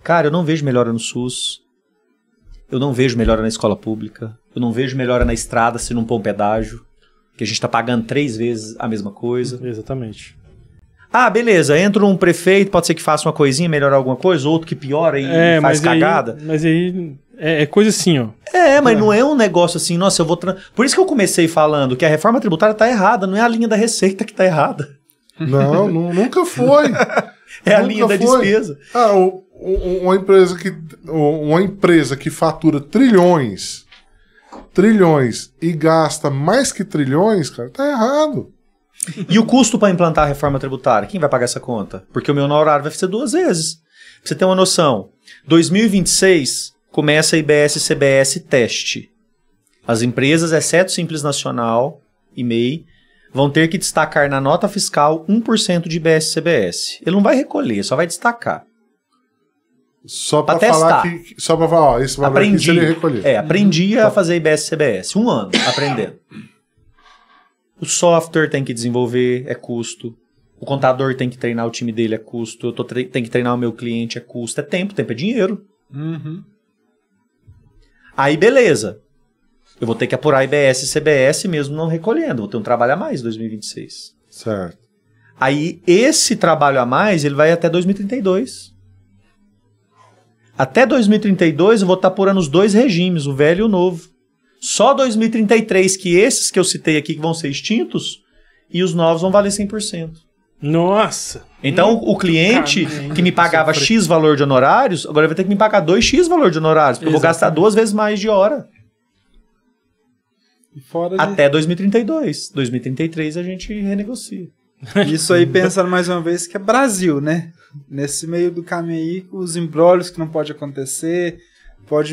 Cara, eu não vejo melhora no SUS. Eu não vejo melhora na escola pública. Eu não vejo melhora na estrada se não pôr um pedágio. Que a gente tá pagando 3 vezes a mesma coisa. Exatamente. Beleza. Entra um prefeito, pode ser que faça uma coisinha, melhorar alguma coisa. Outro que piora e faz cagada. Mas aí É coisa assim, ó. Mas não é um negócio assim, nossa, eu vou... Por isso que eu comecei falando que a reforma tributária tá errada, não é a linha da receita que tá errada. Não, nunca foi. É a linha da despesa. Uma empresa que fatura trilhões e gasta mais que trilhões, cara, tá errado. E o custo para implantar a reforma tributária? Quem vai pagar essa conta? Porque o meu honorário vai ser 2 vezes. Pra você ter uma noção, 2026 começa a IBS-CBS teste. As empresas, exceto Simples Nacional e MEI, vão ter que destacar na nota fiscal 1% de IBS-CBS. Ele não vai recolher, só vai destacar. Só para falar só para falar, ó, esse valor aqui seria recolher. Aprendi a fazer IBS-CBS. 1 ano aprendendo. O software tem que desenvolver, é custo. O contador tem que treinar o time dele, é custo. Eu tenho que treinar o meu cliente, é custo. É tempo é dinheiro. Uhum. Aí, beleza. Eu vou ter que apurar IBS e CBS mesmo não recolhendo. Vou ter um trabalho a mais em 2026. Certo. Aí, esse trabalho a mais, ele vai até 2032. Até 2032, eu vou estar apurando os 2 regimes, o velho e o novo. Só 2033, que esses que eu citei aqui que vão ser extintos, e os novos vão valer 100%. Nossa! Então, o cliente que me pagava X valor de honorários, agora vai ter que me pagar 2X valor de honorários, porque eu vou gastar 2 vezes mais de hora. Até 2032. 2033 a gente renegocia. Isso aí pensando mais uma vez que é Brasil, né? Nesse meio do caminho aí, os embrólios que não pode acontecer,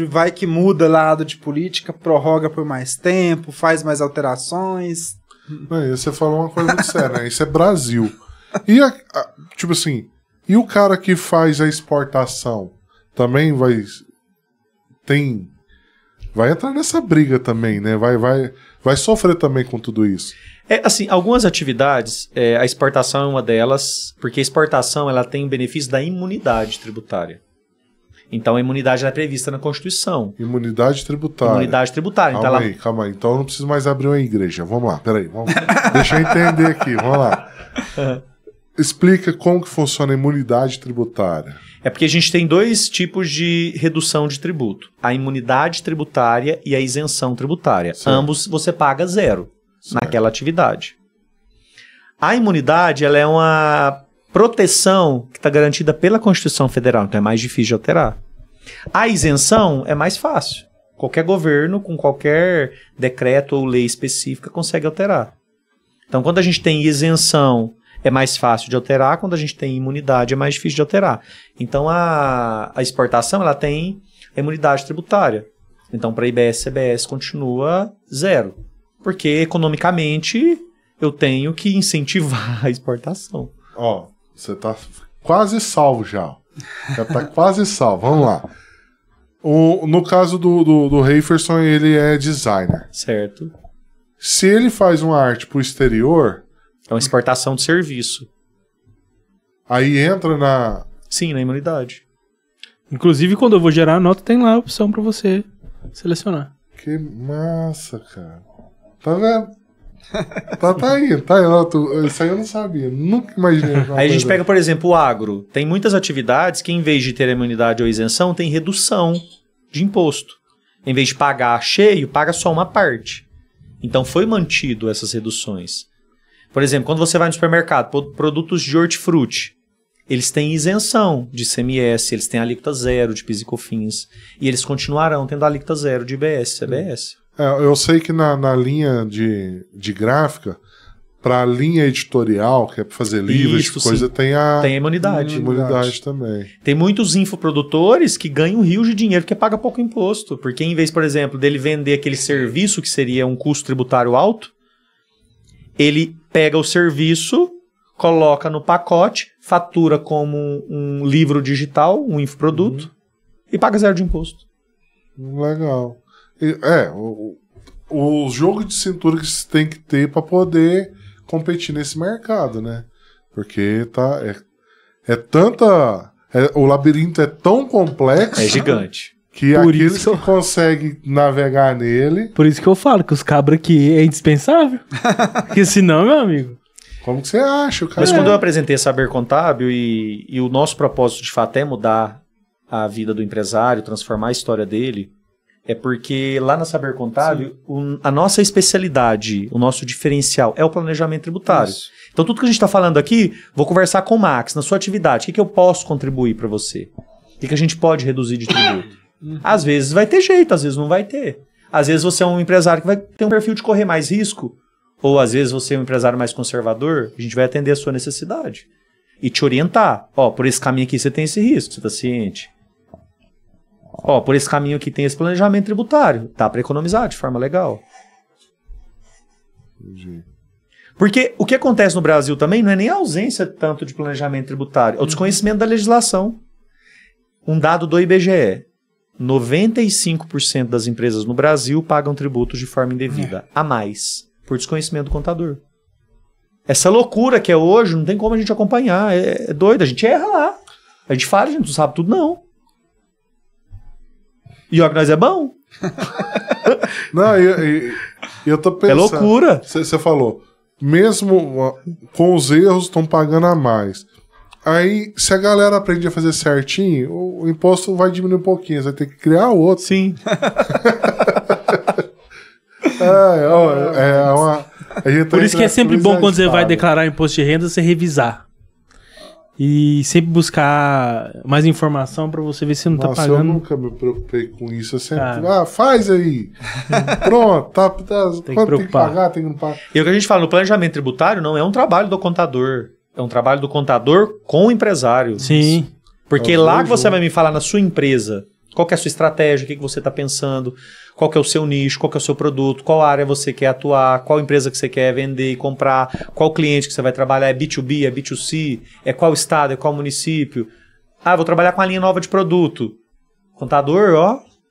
vai que muda lado de política, prorroga por mais tempo, faz mais alterações. Você falou uma coisa muito séria, né? Isso é Brasil. E tipo assim, e o cara que faz a exportação também vai entrar nessa briga também, né? Vai sofrer também com tudo isso. Assim, algumas atividades, a exportação é uma delas, porque a exportação ela tem o benefício da imunidade tributária. Então a imunidade ela é prevista na Constituição. Imunidade tributária. Imunidade tributária. Calma aí. Então eu não preciso mais abrir uma igreja. Vamos lá, peraí. Deixa eu entender aqui, vamos lá. Explica como que funciona a imunidade tributária. É porque a gente tem 2 tipos de redução de tributo. A imunidade tributária e a isenção tributária. Certo. Ambos você paga 0 naquela atividade. A imunidade ela é uma proteção que está garantida pela Constituição Federal, então é mais difícil de alterar. A isenção é mais fácil. Qualquer governo, com qualquer decreto ou lei específica, consegue alterar. Então, quando a gente tem isenção, é mais fácil de alterar. Quando a gente tem imunidade, é mais difícil de alterar. Então, a exportação ela tem a imunidade tributária. Então, para IBS e CBS continua 0. Porque, economicamente, eu tenho que incentivar a exportação. Ó, você tá quase salvo já. Já tá quase salvo. Vamos lá. No caso do Heiferson, ele é designer. Certo. Se ele faz uma arte pro exterior... É uma exportação de serviço. Aí entra na... Sim, na imunidade. Inclusive, quando eu vou gerar a nota, tem lá a opção pra você selecionar. Que massa, cara. Tá vendo? Tá aí. Isso aí eu não sabia. Nunca imaginei. Aí a gente pega, por exemplo, o agro. Tem muitas atividades que, em vez de ter imunidade ou isenção, tem redução de imposto. Em vez de pagar cheio, paga só uma parte. Então, foi mantido essas reduções. Por exemplo, quando você vai no supermercado, produtos de hortifruti, eles têm isenção de ICMS, eles têm alíquota 0 de PIS e COFINS, e eles continuarão tendo alíquota 0 de IBS e CBS. Eu sei que na linha de gráfica, para a linha editorial, que é para fazer livros, coisa, tem a imunidade. Imunidade também. Tem muitos infoprodutores que ganham rios de dinheiro porque paga pouco imposto. Porque em vez, por exemplo, dele vender aquele serviço que seria um custo tributário alto, ele pega o serviço, coloca no pacote, fatura como um livro digital, um infoproduto, e paga 0 de imposto. Legal. O jogo de cintura que você tem que ter para poder competir nesse mercado, né? Porque o labirinto é tão complexo. É gigante. Que aqueles que conseguem navegar nele... Por isso que eu falo que os cabras aqui é indispensável. Porque senão, meu amigo... Como que você acha, cara? Mas quando eu apresentei Saber Contábil e o nosso propósito de fato é mudar a vida do empresário, transformar a história dele, É porque lá na Saber Contábil, a nossa especialidade, o nosso diferencial é o planejamento tributário. Isso. Então, tudo que a gente está falando aqui, vou conversar com o Max, na sua atividade. O que eu posso contribuir para você? O que a gente pode reduzir de tributo? Às vezes vai ter jeito, às vezes não vai ter. Às vezes você é um empresário que vai ter um perfil de correr mais risco, ou às vezes você é um empresário mais conservador, a gente vai atender a sua necessidade e te orientar. Ó, por esse caminho aqui você tem esse risco, você está ciente. Ó, por esse caminho aqui tem esse planejamento tributário, dá para economizar de forma legal. Entendi. Porque o que acontece no Brasil também não é nem a ausência tanto de planejamento tributário, é o desconhecimento da legislação. Um dado do IBGE, 95% das empresas no Brasil pagam tributos de forma indevida, a mais, por desconhecimento do contador. Essa loucura que é hoje, não tem como a gente acompanhar, é doido, a gente erra lá. A gente fala, a gente não sabe tudo não. E ó que nós é bom. Não, eu tô pensando... É loucura. Você falou, mesmo com os erros, estão pagando a mais. Aí, se a galera aprende a fazer certinho, o imposto vai diminuir um pouquinho, você vai ter que criar outro. Sim. Por isso que é sempre bom quando você vai declarar imposto de renda, você revisar. E sempre buscar mais informação pra você ver se não tá pagando. Eu nunca me preocupei com isso. Eu sempre, faz aí. Pronto, quanto tem que pagar, tem que não pagar. E o que a gente fala no planejamento tributário não é um trabalho do contador. É um trabalho do contador com o empresário. Sim. Porque lá que você vai me falar na sua empresa, qual que é a sua estratégia, o que você está pensando, qual que é o seu nicho, qual que é o seu produto, qual área você quer atuar, qual empresa que você quer vender e comprar, qual cliente que você vai trabalhar, é B2B, é B2C, é qual estado, é qual município. Vou trabalhar com a linha nova de produto. Contador,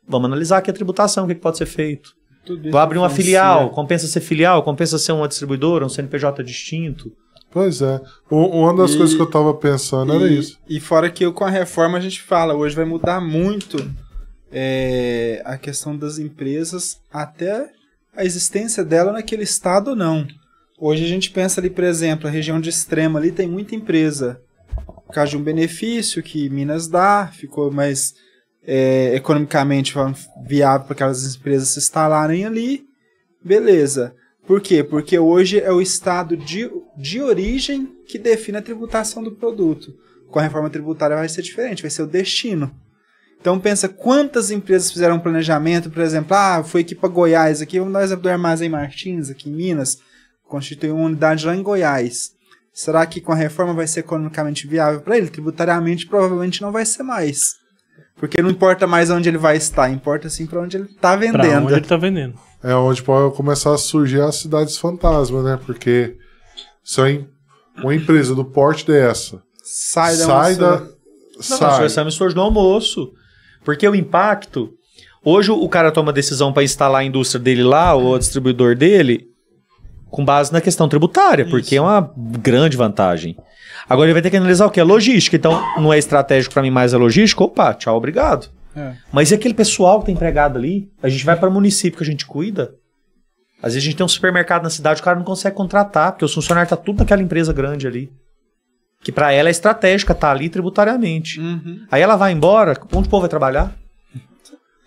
vamos analisar aqui a tributação, o que pode ser feito. Vou abrir uma filial, compensa ser filial, compensa ser uma distribuidora, um CNPJ distinto. Pois é. Uma das coisas que eu tava pensando era isso. E fora que com a reforma a gente fala, hoje vai mudar muito a questão das empresas, até a existência dela naquele estado ou não. Hoje a gente pensa ali, por exemplo, a região de Extrema ali tem muita empresa. Por causa de um benefício que Minas dá, ficou mais economicamente viável para aquelas empresas se instalarem ali. Beleza. Por quê? Porque hoje é o estado de origem que define a tributação do produto. Com a reforma tributária vai ser diferente, vai ser o destino. Então pensa quantas empresas fizeram um planejamento, por exemplo, foi aqui para Goiás, aqui, vamos dar o exemplo do Armazém Martins, aqui em Minas, constitui uma unidade lá em Goiás. Será que com a reforma vai ser economicamente viável para ele? Tributariamente provavelmente não vai ser mais. Porque não importa mais onde ele vai estar, importa sim para onde ele está vendendo. Para onde ele está vendendo. É onde pode começar a surgir as cidades fantasmas, né? Porque se uma empresa do porte dessa sai da... Nós estamos hoje no almoço. Porque o impacto... Hoje o cara toma decisão para instalar a indústria dele lá, ou o distribuidor dele, com base na questão tributária, porque é uma grande vantagem. Agora ele vai ter que analisar o que? A logística. Então, não é estratégico para mim mais a logística? Opa, tchau, obrigado. Mas e aquele pessoal que tá empregado ali? A gente vai para o município que a gente cuida. Às vezes a gente tem um supermercado na cidade, o cara não consegue contratar, porque os funcionários tá tudo naquela empresa grande ali. Que para ela é estratégica, tá ali tributariamente. Aí ela vai embora, onde o povo vai trabalhar?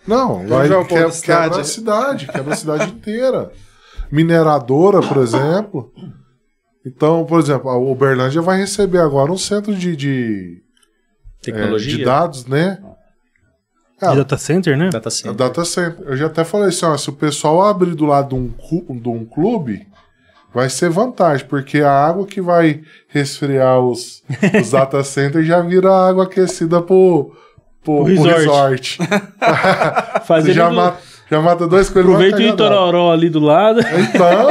Não, quebra a cidade inteira. Mineradora, por exemplo. Então, por exemplo, a Uberlândia vai receber agora um centro de tecnologia, de dados, né? De data center, né? Data center. Eu já até falei assim, se o pessoal abrir do lado de um clube, vai ser vantagem, porque a água que vai resfriar os data centers já vira água aquecida pro resort. Você já mata dois coelhos. Aproveita o Itororó ali do lado. Então,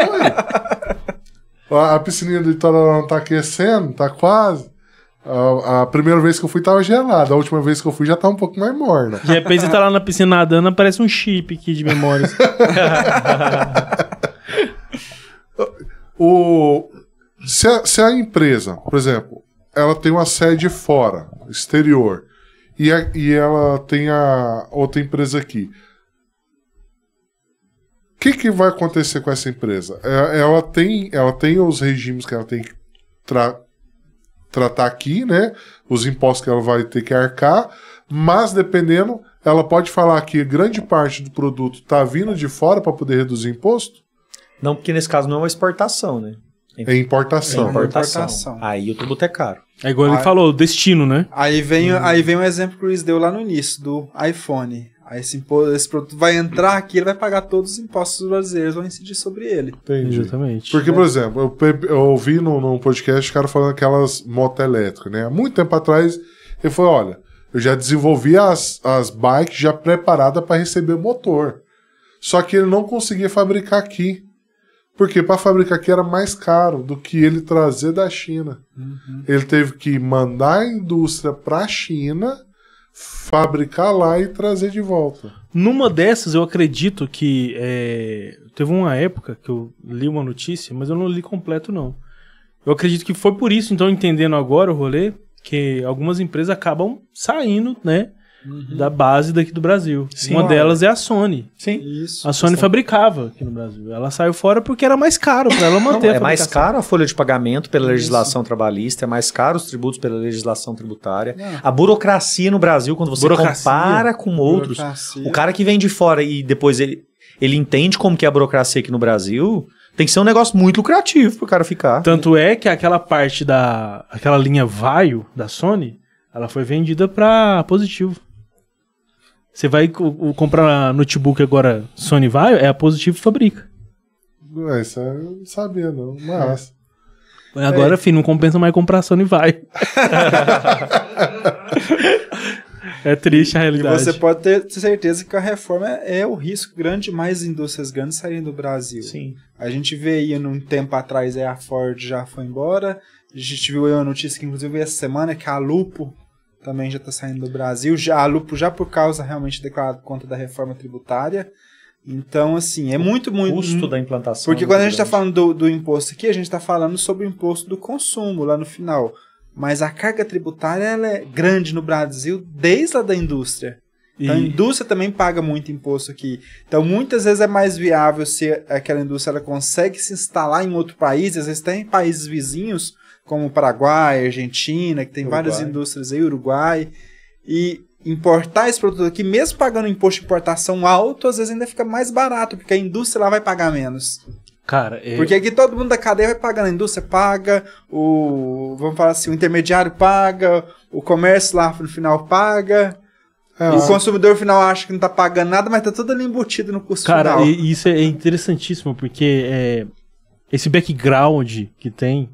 a piscininha do Itororó não tá aquecendo, tá quase. A primeira vez que eu fui tava gelada, a última vez que eu fui já tá um pouco mais morna. De repente você tá lá na piscina nadando, aparece um chip aqui de memórias. Se a empresa, por exemplo, ela tem uma sede fora, exterior, e ela tem a outra empresa aqui, o que vai acontecer com essa empresa? Ela tem os regimes que ela tem que tratar aqui, né? Os impostos que ela vai ter que arcar, Mas, dependendo, ela pode falar que grande parte do produto está vindo de fora para poder reduzir imposto? Não, porque nesse caso não é uma exportação, né? É importação. Importação. Aí o tributo é caro. É igual ele falou, o destino, né? Aí vem um exemplo que o Luiz deu lá no início, do iPhone. Aí esse produto vai entrar aqui, ele vai pagar todos os impostos brasileiros, vão incidir sobre ele. Entendi. Exatamente. Porque, por exemplo, eu ouvi num podcast o cara falando aquelas motos elétricas, né? Há muito tempo atrás, ele falou, olha, eu já desenvolvi as bikes já preparadas para receber motor. Só que ele não conseguia fabricar aqui. Porque para fabricar aqui era mais caro do que ele trazer da China. Ele teve que mandar a indústria para a China, fabricar lá e trazer de volta. Numa dessas, eu acredito que teve uma época que eu li uma notícia, mas eu não li completo, não. Eu acredito que foi por isso, então, entendendo agora o rolê, que algumas empresas acabam saindo, né, da base daqui do Brasil. Sim, uma delas é a Sony. Sim. Isso. A Sony fabricava aqui no Brasil. Ela saiu fora porque era mais caro para ela manter a É mais fabricação. caro a folha de pagamento pela legislação trabalhista, é mais caro os tributos pela legislação tributária. Não. A burocracia no Brasil, quando você compara com outros, Burocracia. o cara que vem de fora e depois ele entende como que é a burocracia aqui no Brasil, tem que ser um negócio muito lucrativo pro cara ficar. Tanto é que aquela parte aquela linha Vaio da Sony, ela foi vendida para Positivo. Você vai comprar notebook agora Sony Vaio, é a Positivo que fabrica. Isso eu não sabia, não. Mas... Agora, filho, não compensa mais comprar Sony Vaio. É triste a E realidade. você pode ter certeza que a reforma é o risco grande de mais indústrias grandes saírem do Brasil. Sim. A gente vê aí, num tempo atrás, a Ford já foi embora. A gente viu aí uma notícia que, inclusive, essa semana, que a Lupo também já está saindo do Brasil. A Lupo já por causa realmente declarado conta da reforma tributária. Então, assim, é muito... O custo da implantação. Porque quando a gente está falando do imposto aqui, a gente está falando sobre o imposto do consumo lá no final. Mas a carga tributária ela é grande no Brasil desde lá da indústria. Então a indústria também paga muito imposto aqui. Então muitas vezes é mais viável se aquela indústria ela consegue se instalar em outro país, às vezes tem países vizinhos, como Paraguai, Argentina, que tem várias indústrias aí, Uruguai, e importar esse produto aqui, mesmo pagando imposto de importação alto, às vezes ainda fica mais barato, porque a indústria lá vai pagar menos. Cara, Porque aqui todo mundo da cadeia vai pagando, a indústria paga, vamos falar assim, o intermediário paga, o comércio lá no final paga, e o consumidor final acha que não tá pagando nada, mas tá tudo ali embutido no custo final. Cara, isso é interessantíssimo, porque esse background que tem,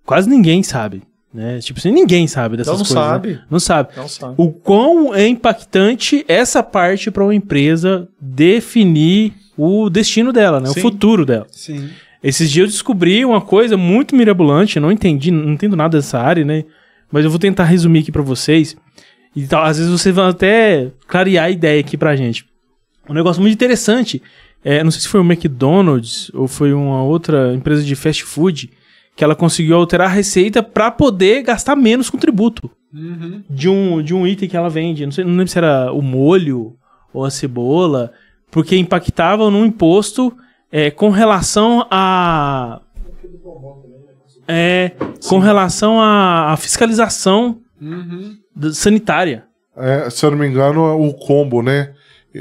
quase ninguém sabe, né? Tipo assim, ninguém sabe dessas coisas. sabe. Né? Não sabe. Não sabe. O quão é impactante essa parte para uma empresa definir o destino dela, né? Sim. O futuro dela. Sim. Esses dias eu descobri uma coisa muito mirabolante, eu não entendo nada dessa área, né? Mas eu vou tentar resumir aqui para vocês. E tal, às vezes vocês vão até clarear a ideia aqui pra gente. Um negócio muito interessante, não sei se foi o McDonald's ou foi uma outra empresa de fast food, que ela conseguiu alterar a receita para poder gastar menos com tributo de um item que ela vende. Não lembro se era o molho ou a cebola, porque impactava no imposto com relação a com relação à fiscalização sanitária. Se eu não me engano, o combo, né?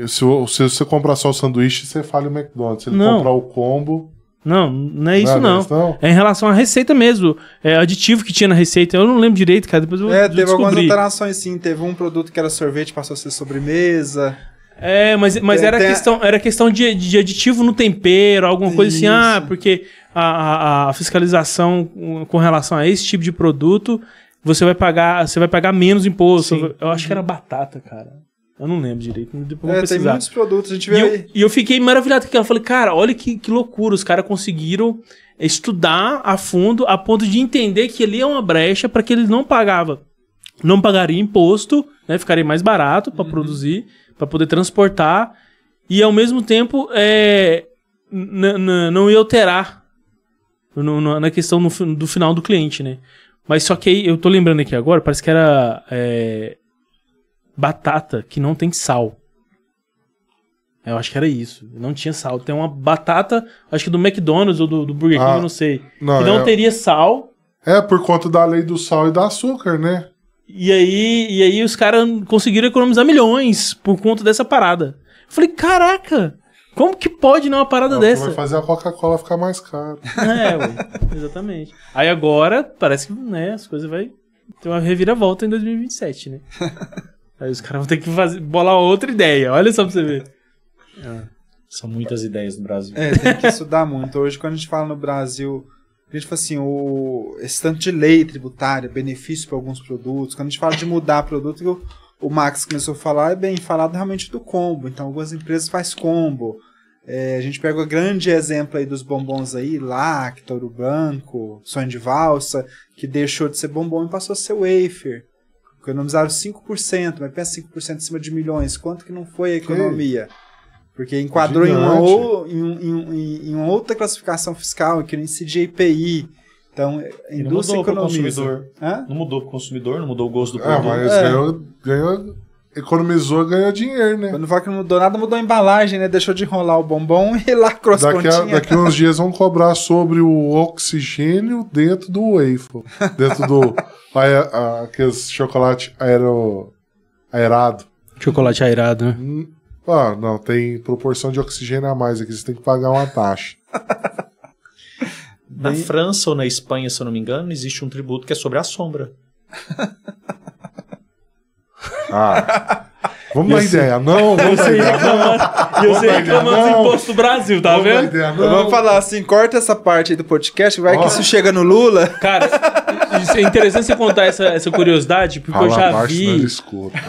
Se você comprar só o sanduíche, você fala o McDonald's. Se ele comprar o combo... Não é isso não. Não. É em relação à receita mesmo. É aditivo que tinha na receita. Eu não lembro direito, cara. Depois eu Teve descobri. algumas alterações, sim. Teve um produto que era sorvete, passou a ser sobremesa. Mas era questão de aditivo no tempero, alguma coisa assim. Isso. Porque a fiscalização com relação a esse tipo de produto, você vai pagar menos imposto. Sim. Eu acho que era batata, cara. Eu não lembro direito. Depois vou Tem pesquisar. muitos produtos, a gente vê aí. E eu fiquei maravilhado com ela. Falei, cara, olha que loucura. Os caras conseguiram estudar a fundo, a ponto de entender que ali é uma brecha para que eles não pagariam imposto, né? Ficaria mais barato para produzir, para poder transportar, e ao mesmo tempo não ia alterar na questão do final do cliente, né? Mas só que aí, eu tô lembrando aqui agora, parece que era batata que não tem sal. Eu acho que era isso. Não tinha sal. Tem uma batata, acho que do McDonald's ou do Burger King, eu não sei. Que não teria sal. Por conta da lei do sal e do açúcar, né? E aí os caras conseguiram economizar milhões por conta dessa parada. Eu falei, caraca, como que pode não uma parada dessa? Vai fazer a Coca-Cola ficar mais cara. Ué, exatamente. Aí agora, parece que, né, as coisas vai ter uma reviravolta em 2027, né? Aí os caras vão ter que bolar outra ideia, olha só pra você ver. São muitas ideias no Brasil. Tem que estudar muito. Hoje, quando a gente fala no Brasil, a gente fala assim, esse tanto de lei tributária, benefício para alguns produtos. Quando a gente fala de mudar produto, o Max começou a falar, é bem falado realmente do combo. Então, algumas empresas fazem combo. A gente pega o grande exemplo aí dos bombons aí, Lacta, Ouro Branco, Sonho de Valsa, que deixou de ser bombom e passou a ser wafer. Economizaram 5%, mas pensa 5% em cima de milhões. Quanto que não foi a economia? Porque enquadrou em uma outra classificação fiscal, que não incide IPI. Então, a indústria economiza. Não mudou para o consumidor, não mudou o gosto do produto. Mas economizou, ganhou dinheiro, né? Quando fala que não mudou nada, mudou a embalagem, né? Deixou de enrolar o bombom e lacrou as pontinhas. Daqui uns dias vão cobrar sobre o oxigênio dentro do waffle. Dentro do... aqueles chocolate aerado. Chocolate aerado, né? Não, tem proporção de oxigênio a mais aqui, você tem que pagar uma taxa. Na França ou na Espanha, se eu não me engano, existe um tributo que é sobre a sombra. Vamos dar ideia. Não, vamos dar ideia. E você reclamando dos impostos do Brasil, tá vendo? Vamos falar assim, corta essa parte aí do podcast, vai que isso chega no Lula. Cara, isso é interessante você contar essa curiosidade, porque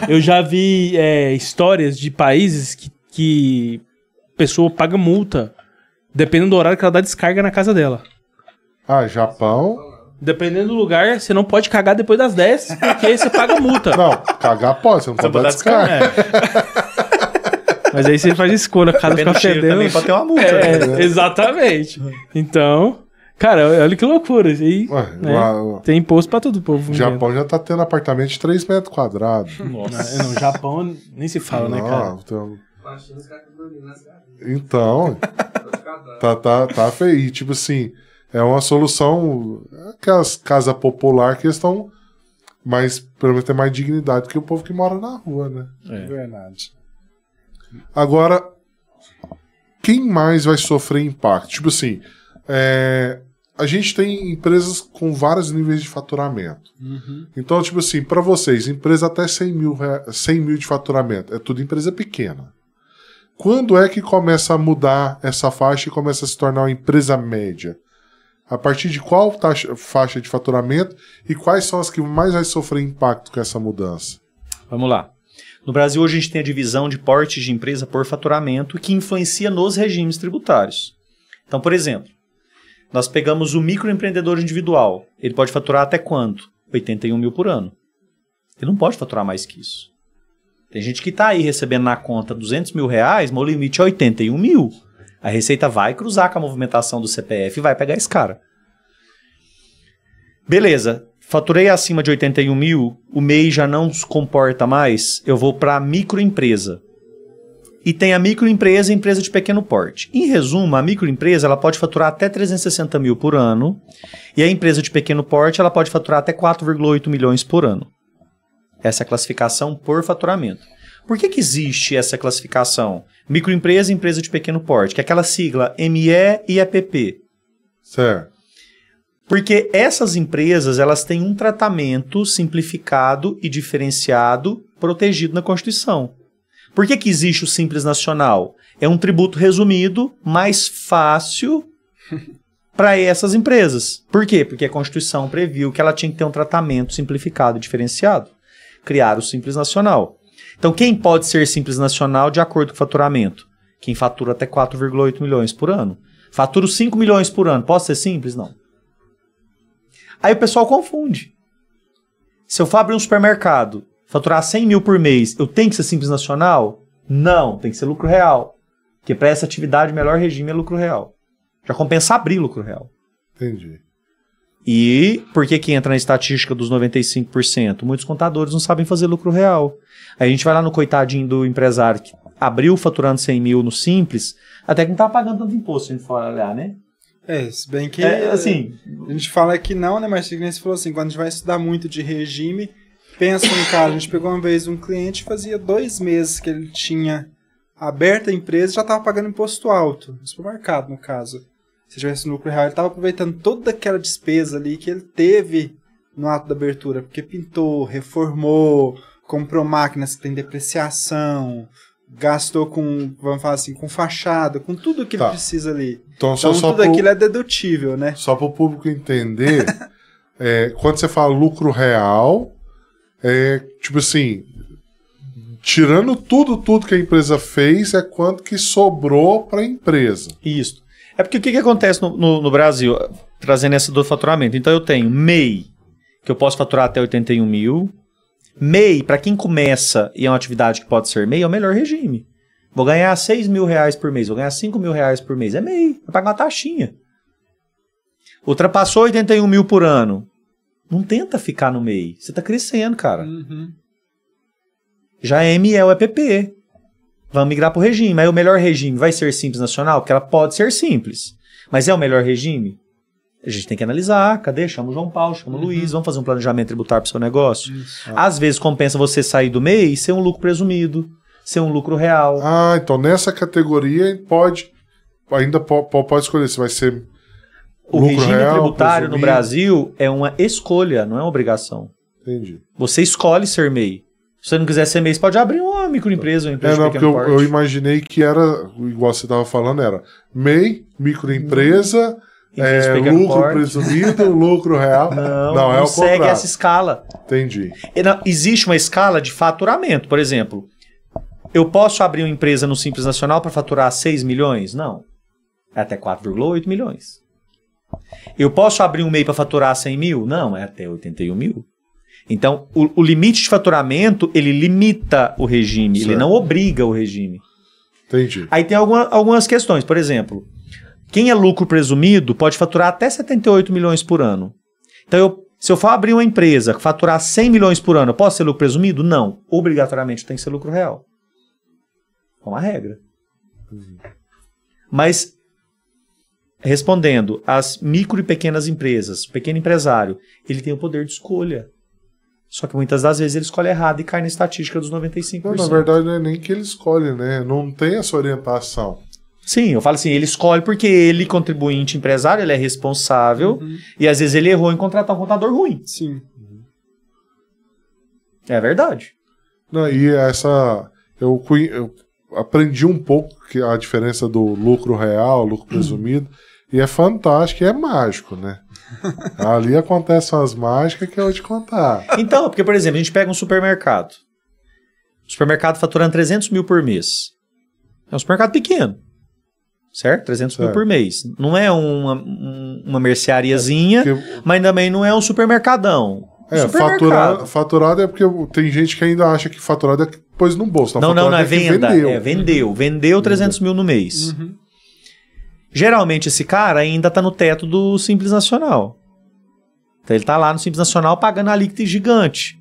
eu já vi histórias de países que a pessoa paga multa, dependendo do horário que ela dá descarga na casa dela. Japão... Dependendo do lugar, você não pode cagar depois das 10, porque aí você paga multa. Não, cagar pode, você não pode dar descarga. Mas aí você faz escolha, a casa fica fedendo. Também pode ter uma multa. Exatamente. Então, cara, olha que loucura. Aí, tem imposto pra todo o povo. O Japão já tá tendo apartamento de 3 metros quadrados. Nossa. No Japão nem se fala, né, cara? Então, tá feio. E, tipo assim... É uma solução, aquelas casas populares que estão mais, pelo menos tem mais dignidade que o povo que mora na rua, né? É verdade. Agora, quem mais vai sofrer impacto? Tipo assim, a gente tem empresas com vários níveis de faturamento. Então, tipo assim, para vocês, empresa até 100 mil de faturamento, é tudo empresa pequena. Quando é que começa a mudar essa faixa e começa a se tornar uma empresa média? A partir de qual faixa de faturamento e quais são as que mais vai sofrer impacto com essa mudança? Vamos lá. No Brasil, hoje a gente tem a divisão de portes de empresa por faturamento que influencia nos regimes tributários. Então, por exemplo, nós pegamos o microempreendedor individual. Ele pode faturar até quanto? 81 mil por ano. Ele não pode faturar mais que isso. Tem gente que está aí recebendo na conta 200 mil reais, mas o limite é 81 mil. A Receita vai cruzar com a movimentação do CPF e vai pegar esse cara. Beleza, faturei acima de 81 mil, o MEI já não se comporta mais, eu vou para a microempresa. E tem a microempresa e empresa de pequeno porte. Em resumo, a microempresa ela pode faturar até 360 mil por ano e a empresa de pequeno porte ela pode faturar até 4,8 milhões por ano. Essa é a classificação por faturamento. Por que existe essa classificação? Microempresa e empresa de pequeno porte, que é aquela sigla ME e EPP. Certo. Porque essas empresas elas têm um tratamento simplificado e diferenciado protegido na Constituição. Por que existe o Simples Nacional? É um tributo resumido, mais fácil para essas empresas. Por quê? Porque a Constituição previu que ela tinha que ter um tratamento simplificado e diferenciado. Criar o Simples Nacional. Então, quem pode ser Simples Nacional de acordo com o faturamento? Quem fatura até 4,8 milhões por ano. Faturo 5 milhões por ano. Posso ser simples? Não. Aí o pessoal confunde. Se eu for abrir um supermercado, faturar 100 mil por mês, eu tenho que ser Simples Nacional? Não, tem que ser lucro real. Porque para essa atividade, o melhor regime é lucro real. Já compensa abrir lucro real. Entendi. E por que entra na estatística dos 95%? Muitos contadores não sabem fazer lucro real. Aí a gente vai lá no coitadinho do empresário que abriu faturando 100 mil no Simples, até que não estava pagando tanto imposto, se a gente for olhar, né? Se bem que assim, a gente fala que não, né? Mas você falou assim, quando a gente vai estudar muito de regime, Pensa um cara, a gente pegou uma vez um cliente, fazia 2 meses que ele tinha aberto a empresa e já estava pagando imposto alto, no supermercado, no caso. Se tivesse no lucro real, ele estava aproveitando toda aquela despesa ali que ele teve no ato da abertura, porque pintou, reformou, comprou máquinas que tem depreciação, gastou com, vamos falar assim, com fachada, com tudo que ele precisa ali. Então tudo aquilo é dedutível, né? Só para o público entender, quando você fala lucro real, tipo assim, tirando tudo que a empresa fez, é quanto que sobrou para a empresa. Isso. É porque o que acontece no Brasil, trazendo essa do faturamento? Então eu tenho MEI, que eu posso faturar até 81 mil. MEI, para quem começa e é uma atividade que pode ser MEI, é o melhor regime. Vou ganhar 6 mil reais por mês, vou ganhar 5 mil reais por mês. É MEI, vai pagar uma taxinha. Ultrapassou 81 mil por ano. Não tenta ficar no MEI. Você está crescendo, cara. Uhum. Já é ME ou EPP. Vamos migrar para o regime. Aí o melhor regime vai ser Simples Nacional, porque ela pode ser simples. Mas é o melhor regime? A gente tem que analisar. Cadê? Chama o João Paulo, chama o Luiz. Vamos fazer um planejamento tributário para o seu negócio. Isso. Às vezes compensa você sair do MEI e ser um lucro presumido, ser um lucro real. Ah, então nessa categoria ainda pode escolher se vai ser o lucro regime real, tributário no presumido. Brasil é uma escolha, não é uma obrigação. Entendi. Você escolhe ser MEI. Se você não quiser ser MEI, você pode abrir uma microempresa, uma empresa de porque pequeno porte. eu imaginei que era, igual você estava falando, era MEI, microempresa, Empresa de pequeno lucro porte. presumido, lucro real. Não é o segue contrário. essa escala. Entendi. Existe uma escala de faturamento. Por exemplo, eu posso abrir uma empresa no Simples Nacional para faturar 6 milhões? Não. É até 4,8 milhões. Eu posso abrir um MEI para faturar 100 mil? Não, é até 81 mil. Então, o limite de faturamento, ele limita o regime, Certo. ele não obriga o regime. Entendi. Aí tem algumas questões. Por exemplo, quem é lucro presumido pode faturar até 78 milhões por ano. Então, se eu for abrir uma empresa que faturar 100 milhões por ano, eu posso ser lucro presumido? Não. Obrigatoriamente tem que ser lucro real. É uma regra. Mas, respondendo, as micro e pequenas empresas, o pequeno empresário, ele tem o poder de escolha. Só que muitas das vezes ele escolhe errado e cai na estatística dos 95%. Não, na verdade, não é nem que ele escolhe, né? Não tem essa orientação. Sim, eu falo assim, ele escolhe porque ele, contribuinte empresário, ele é responsável e às vezes ele errou em contratar um contador ruim. Sim. É verdade. Não, e essa... Eu aprendi um pouco que a diferença do lucro real, lucro presumido, e é fantástico e é mágico, né? Ali acontecem as mágicas que eu vou te contar. Então, porque, por exemplo, a gente pega um supermercado. O supermercado faturando 300 mil por mês. É um supermercado pequeno. Certo? 300 mil por mês. Não é uma merceariazinha, mas também não é um supermercadão. Faturado é porque tem gente que ainda acha que faturado é que pôs no bolso. Não, é venda. Vendeu 300 mil no mês. Geralmente esse cara ainda está no teto do Simples Nacional. Então ele está lá no Simples Nacional pagando a líquida gigante.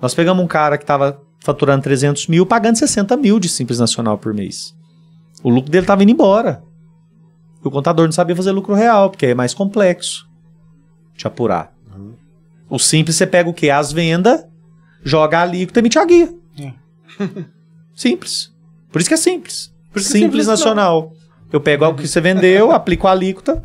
Nós pegamos um cara que estava faturando 300 mil, pagando 60 mil de Simples Nacional por mês. O lucro dele estava indo embora. O contador não sabia fazer lucro real, porque é mais complexo de apurar. O simples, você pega o quê? As vendas, joga a alíquota e emite a guia. Simples. Por isso que é simples. Simples Nacional. Eu pego algo que você vendeu, aplico a alíquota.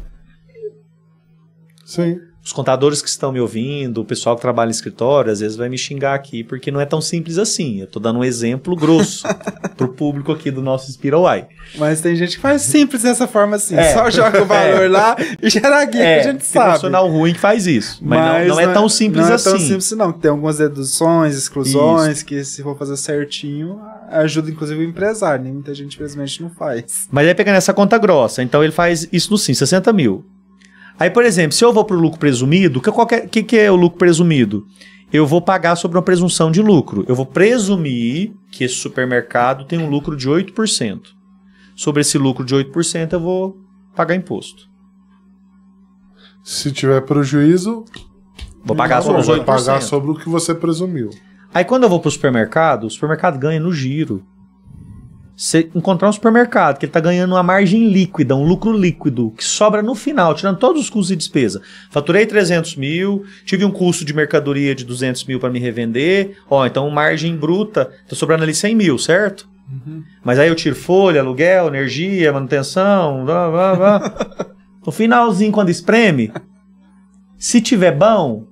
Sim. Os contadores que estão me ouvindo, o pessoal que trabalha em escritório, às vezes vai me xingar aqui, porque não é tão simples assim. Eu tô dando um exemplo grosso pro público aqui do nosso InspiraY. Mas tem gente que faz simples dessa forma assim. Só joga o valor lá e gera a guia, que a gente sabe. Tem profissional ruim que faz isso. Mas não é tão simples assim. Não é tão simples não. Tem algumas deduções, exclusões, que se for fazer certinho, ajuda inclusive o empresário. Né? Muita gente, infelizmente, não faz. Mas aí pegando essa conta grossa, então ele faz isso no Sim, 60 mil. Aí, por exemplo, se eu vou para o lucro presumido, o que é o lucro presumido? Eu vou pagar sobre uma presunção de lucro. Eu vou presumir que esse supermercado tem um lucro de 8%. Sobre esse lucro de 8%, eu vou pagar imposto. Se tiver prejuízo... Vou pagar sobre os 8%. Vai pagar sobre o que você presumiu. Aí, quando eu vou para o supermercado ganha no giro. Você encontrar um supermercado que ele está ganhando uma margem líquida, um lucro líquido, que sobra no final, tirando todos os custos e despesa. Faturei 300 mil, tive um custo de mercadoria de 200 mil para me revender. Ó, então margem bruta, tá sobrando ali 100 mil, certo? Mas aí eu tiro folha, aluguel, energia, manutenção, blá, blá, blá. No finalzinho, quando espreme, se tiver bom,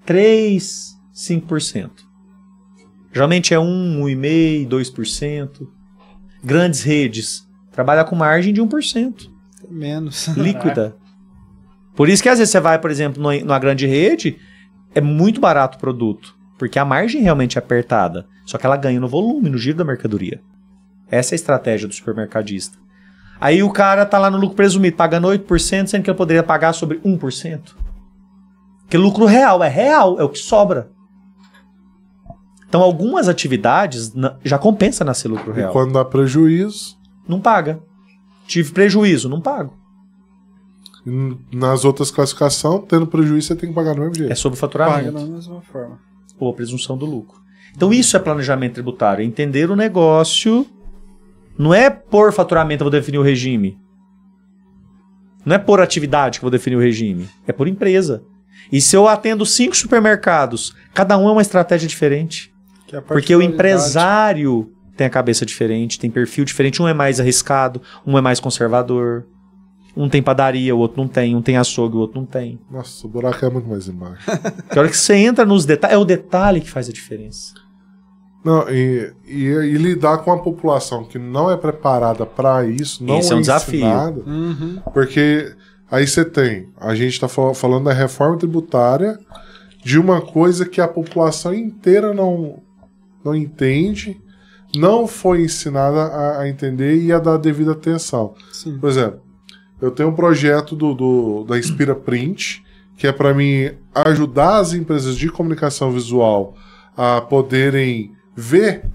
3%, 5%. Geralmente é 1, 1,5%, 2%. Grandes redes trabalham com margem de 1%. Menos. Líquida. Por isso que às vezes você vai, por exemplo, numa grande rede, é muito barato o produto. Porque a margem realmente é apertada. Só que ela ganha no volume, no giro da mercadoria. Essa é a estratégia do supermercadista. Aí o cara tá lá no lucro presumido, pagando 8%, sendo que ele poderia pagar sobre 1%. Porque lucro real, é o que sobra. Então algumas atividades já compensa nascer lucro real. E quando dá prejuízo... Não paga. Tive prejuízo, não pago. Nas outras classificações, tendo prejuízo, você tem que pagar do mesmo jeito. É sobre faturamento. Paga da mesma forma. Ou a presunção do lucro. Então isso é planejamento tributário. Entender o negócio. Não é por faturamento que eu vou definir o regime. Não é por atividade que eu vou definir o regime. É por empresa. E se eu atendo 5 supermercados, cada um é uma estratégia diferente. Porque o empresário tem a cabeça diferente, tem perfil diferente. Um é mais arriscado, um é mais conservador. Um tem padaria, o outro não tem. Um tem açougue, o outro não tem. Nossa, o buraco é muito mais embaixo. Que hora que você entra nos detalhes, é o detalhe que faz a diferença. Não, e lidar com a população que não é preparada para isso, não Esse é um desafio. ensinada, porque aí você tem, a gente está falando da reforma tributária, de uma coisa que a população inteira não entende, não foi ensinada a entender e a dar a devida atenção. Sim. Por exemplo, eu tenho um projeto da Inspira Print, que é para mim ajudar as empresas de comunicação visual a poderem ver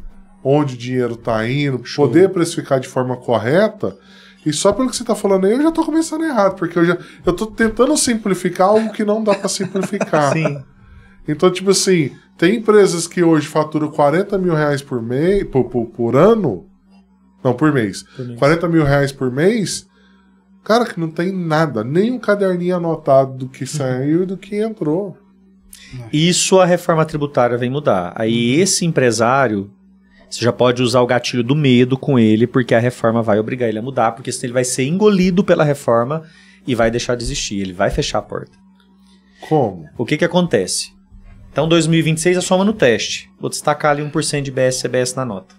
onde o dinheiro está indo, poder precificar de forma correta. E só pelo que você está falando aí, eu já estou começando errado, porque eu estou tentando simplificar algo que não dá para simplificar. Sim. Então, tipo assim, tem empresas que hoje faturam 40 mil reais por mês, por ano. Não, por mês. 40 mil reais por mês. Cara, que não tem nada, nem um caderninho anotado do que saiu e do que entrou. Isso a reforma tributária vem mudar. Aí esse empresário, você já pode usar o gatilho do medo com ele, porque a reforma vai obrigar ele a mudar, porque senão ele vai ser engolido pela reforma e vai deixar de existir, ele vai fechar a porta. Como? O que acontece? Então 2026 é soma no teste. Vou destacar ali 1% de IBS e CBS na nota.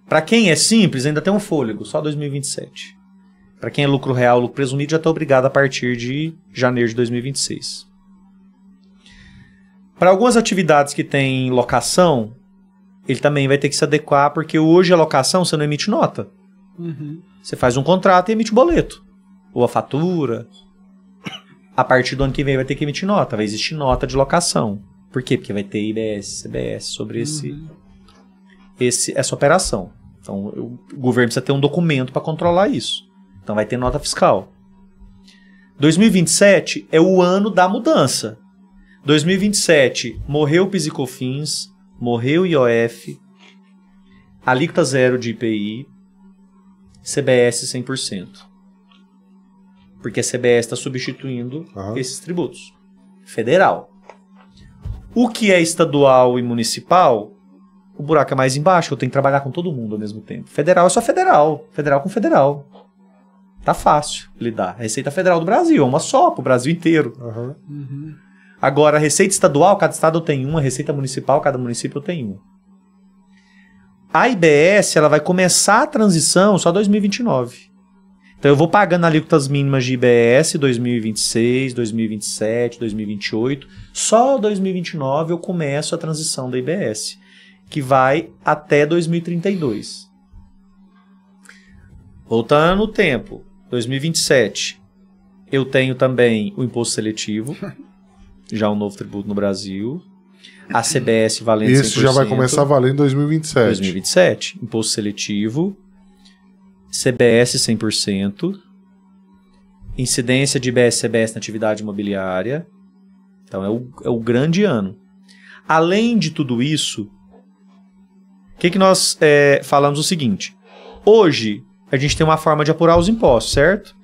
Para quem é simples, ainda tem um fôlego, só 2027. Para quem é lucro real, lucro presumido, já está obrigado a partir de janeiro de 2026. Para algumas atividades que tem locação, ele também vai ter que se adequar, porque hoje a locação você não emite nota. Você faz um contrato e emite boleto. Ou a fatura. A partir do ano que vem vai ter que emitir nota. Vai existir nota de locação. Por quê? Porque vai ter IBS, CBS sobre essa operação. Então o governo precisa ter um documento para controlar isso. Então vai ter nota fiscal. 2027 é o ano da mudança. 2027 morreu o PIS e COFINS, morreu o IOF, alíquota zero de IPI, CBS 100%. Porque a CBS está substituindo esses tributos. Federal. O que é estadual e municipal, o buraco é mais embaixo, eu tenho que trabalhar com todo mundo ao mesmo tempo. Federal é só federal. Federal com federal. Tá fácil lidar. A Receita Federal do Brasil é uma só para o Brasil inteiro. Agora, a Receita Estadual, cada estado tem uma. A Receita Municipal, cada município tem uma. A IBS, ela vai começar a transição só em 2029. Então, eu vou pagando alíquotas mínimas de IBS 2026, 2027, 2028. Só em 2029 eu começo a transição da IBS, que vai até 2032. Voltando no tempo, 2027, eu tenho também o imposto seletivo, já um novo tributo no Brasil, a CBS valendo 100%. Isso já vai começar a valer em 2027. 2027, imposto seletivo, CBS 100%, incidência de IBS e CBS na atividade imobiliária. Então é o grande ano. Além de tudo isso, O que nós falamos o seguinte? Hoje, a gente tem uma forma de apurar os impostos, certo?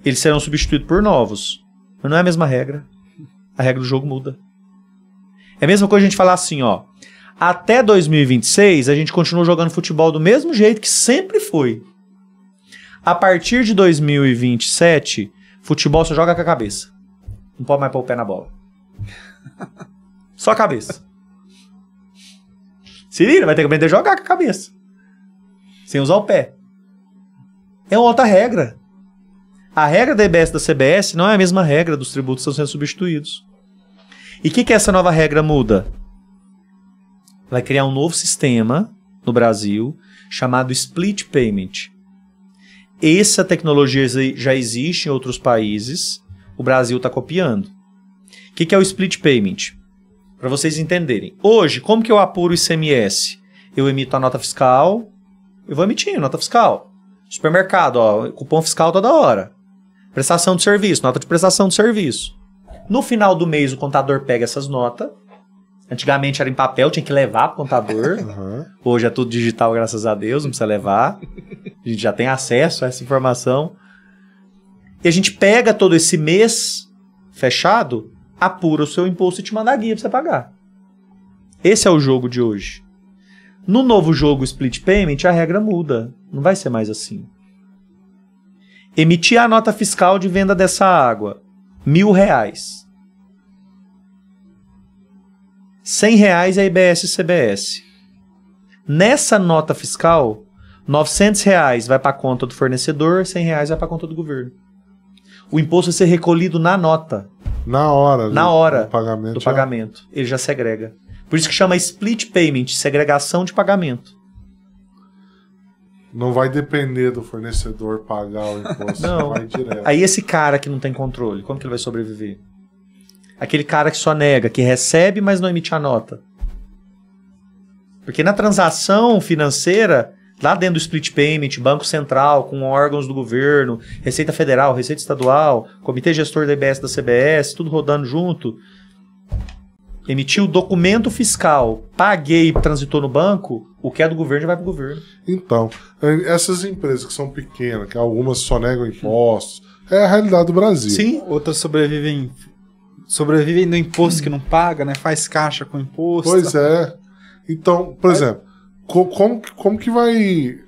Eles serão substituídos por novos. Mas não é a mesma regra. A regra do jogo muda. É a mesma coisa a gente falar assim, ó. Até 2026, a gente continua jogando futebol do mesmo jeito que sempre foi. A partir de 2027, futebol só joga com a cabeça. Não pode mais pôr o pé na bola. Só a cabeça. Se vira, vai ter que aprender a jogar com a cabeça. Sem usar o pé. É uma outra regra. A regra da EBS e da CBS não é a mesma regra dos tributos que estão sendo substituídos. E o que essa nova regra muda? Vai criar um novo sistema no Brasil chamado Split Payment. Essa tecnologia já existe em outros países. O Brasil está copiando. O que é o Split Payment? Para vocês entenderem. Hoje, como que eu apuro o ICMS? Eu emito a nota fiscal. Eu vou emitindo nota fiscal. Supermercado, ó, cupom fiscal toda hora. Prestação de serviço, nota de prestação de serviço. No final do mês, o contador pega essas notas. Antigamente era em papel, tinha que levar para o contador. Uhum. Hoje é tudo digital, graças a Deus, não precisa levar. A gente já tem acesso a essa informação. E a gente pega todo esse mês fechado, apura o seu imposto e te manda a guia para você pagar. Esse é o jogo de hoje. No novo jogo Split Payment, a regra muda. Não vai ser mais assim. Emitir a nota fiscal de venda dessa água, R$1.000. R$100 é IBS e CBS. Nessa nota fiscal, R$900 vai para a conta do fornecedor, R$100 vai para a conta do governo. O imposto vai ser recolhido na nota. Na hora. Do pagamento. pagamento. Ele já segrega. Por isso que chama Split Payment, segregação de pagamento. Não vai depender do fornecedor pagar o imposto. Não. Vai direto. Aí esse cara que não tem controle, como que ele vai sobreviver? Aquele cara que só nega, que recebe, mas não emite a nota. Porque na transação financeira, lá dentro do Split Payment, Banco Central, com órgãos do governo, Receita Federal, Receita Estadual, Comitê Gestor da IBS e da CBS, tudo rodando junto, emitiu o documento fiscal, paguei e transitou no banco, o que é do governo já vai para o governo. Então, essas empresas que são pequenas, que algumas só negam impostos, é a realidade do Brasil. Sim. Outras sobrevivem do imposto que não paga, né? Faz caixa com imposto. Pois é. Então, por exemplo, como que vai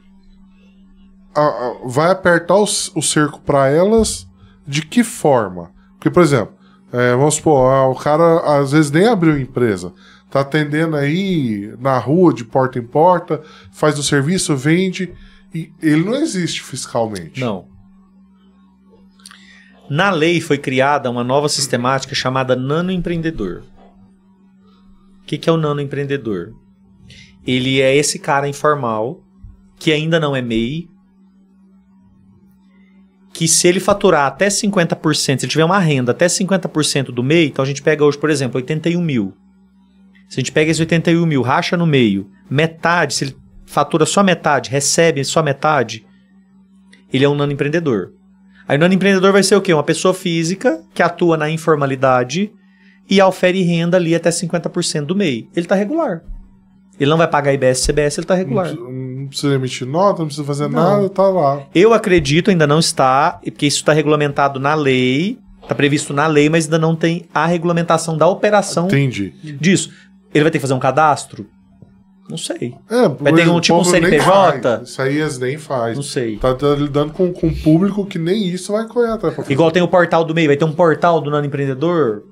apertar o cerco para elas? De que forma? Porque, por exemplo, vamos supor, o cara às vezes nem abriu empresa, tá atendendo aí na rua, de porta em porta, faz o serviço, vende, e ele não existe fiscalmente. Não. Na lei foi criada uma nova sistemática chamada nanoempreendedor. O que é o nanoempreendedor? Ele é esse cara informal, que ainda não é MEI, que se ele faturar até 50%, se ele tiver uma renda até 50% do MEI, então a gente pega hoje, por exemplo, 81 mil. Se a gente pega esses 81 mil, racha no meio, metade, se ele fatura só metade, recebe só metade, ele é um nanoempreendedor. Aí o nanoempreendedor vai ser o quê? Uma pessoa física que atua na informalidade e ofere renda ali até 50% do MEI. Ele está regular. Ele não vai pagar IBS e CBS, ele está regular. Não precisa emitir nota, não precisa fazer nada, tá lá. Eu acredito, ainda não está, porque isso está regulamentado na lei, está previsto na lei, mas ainda não tem a regulamentação da operação disso. Ele vai ter que fazer um cadastro? Não sei. Vai ter um tipo um CNPJ? Isso aí eles nem faz. Não sei. Tá lidando com um público que nem isso vai correr atrás. Igual tem o portal do MEI, vai ter um portal do nanoempreendedor?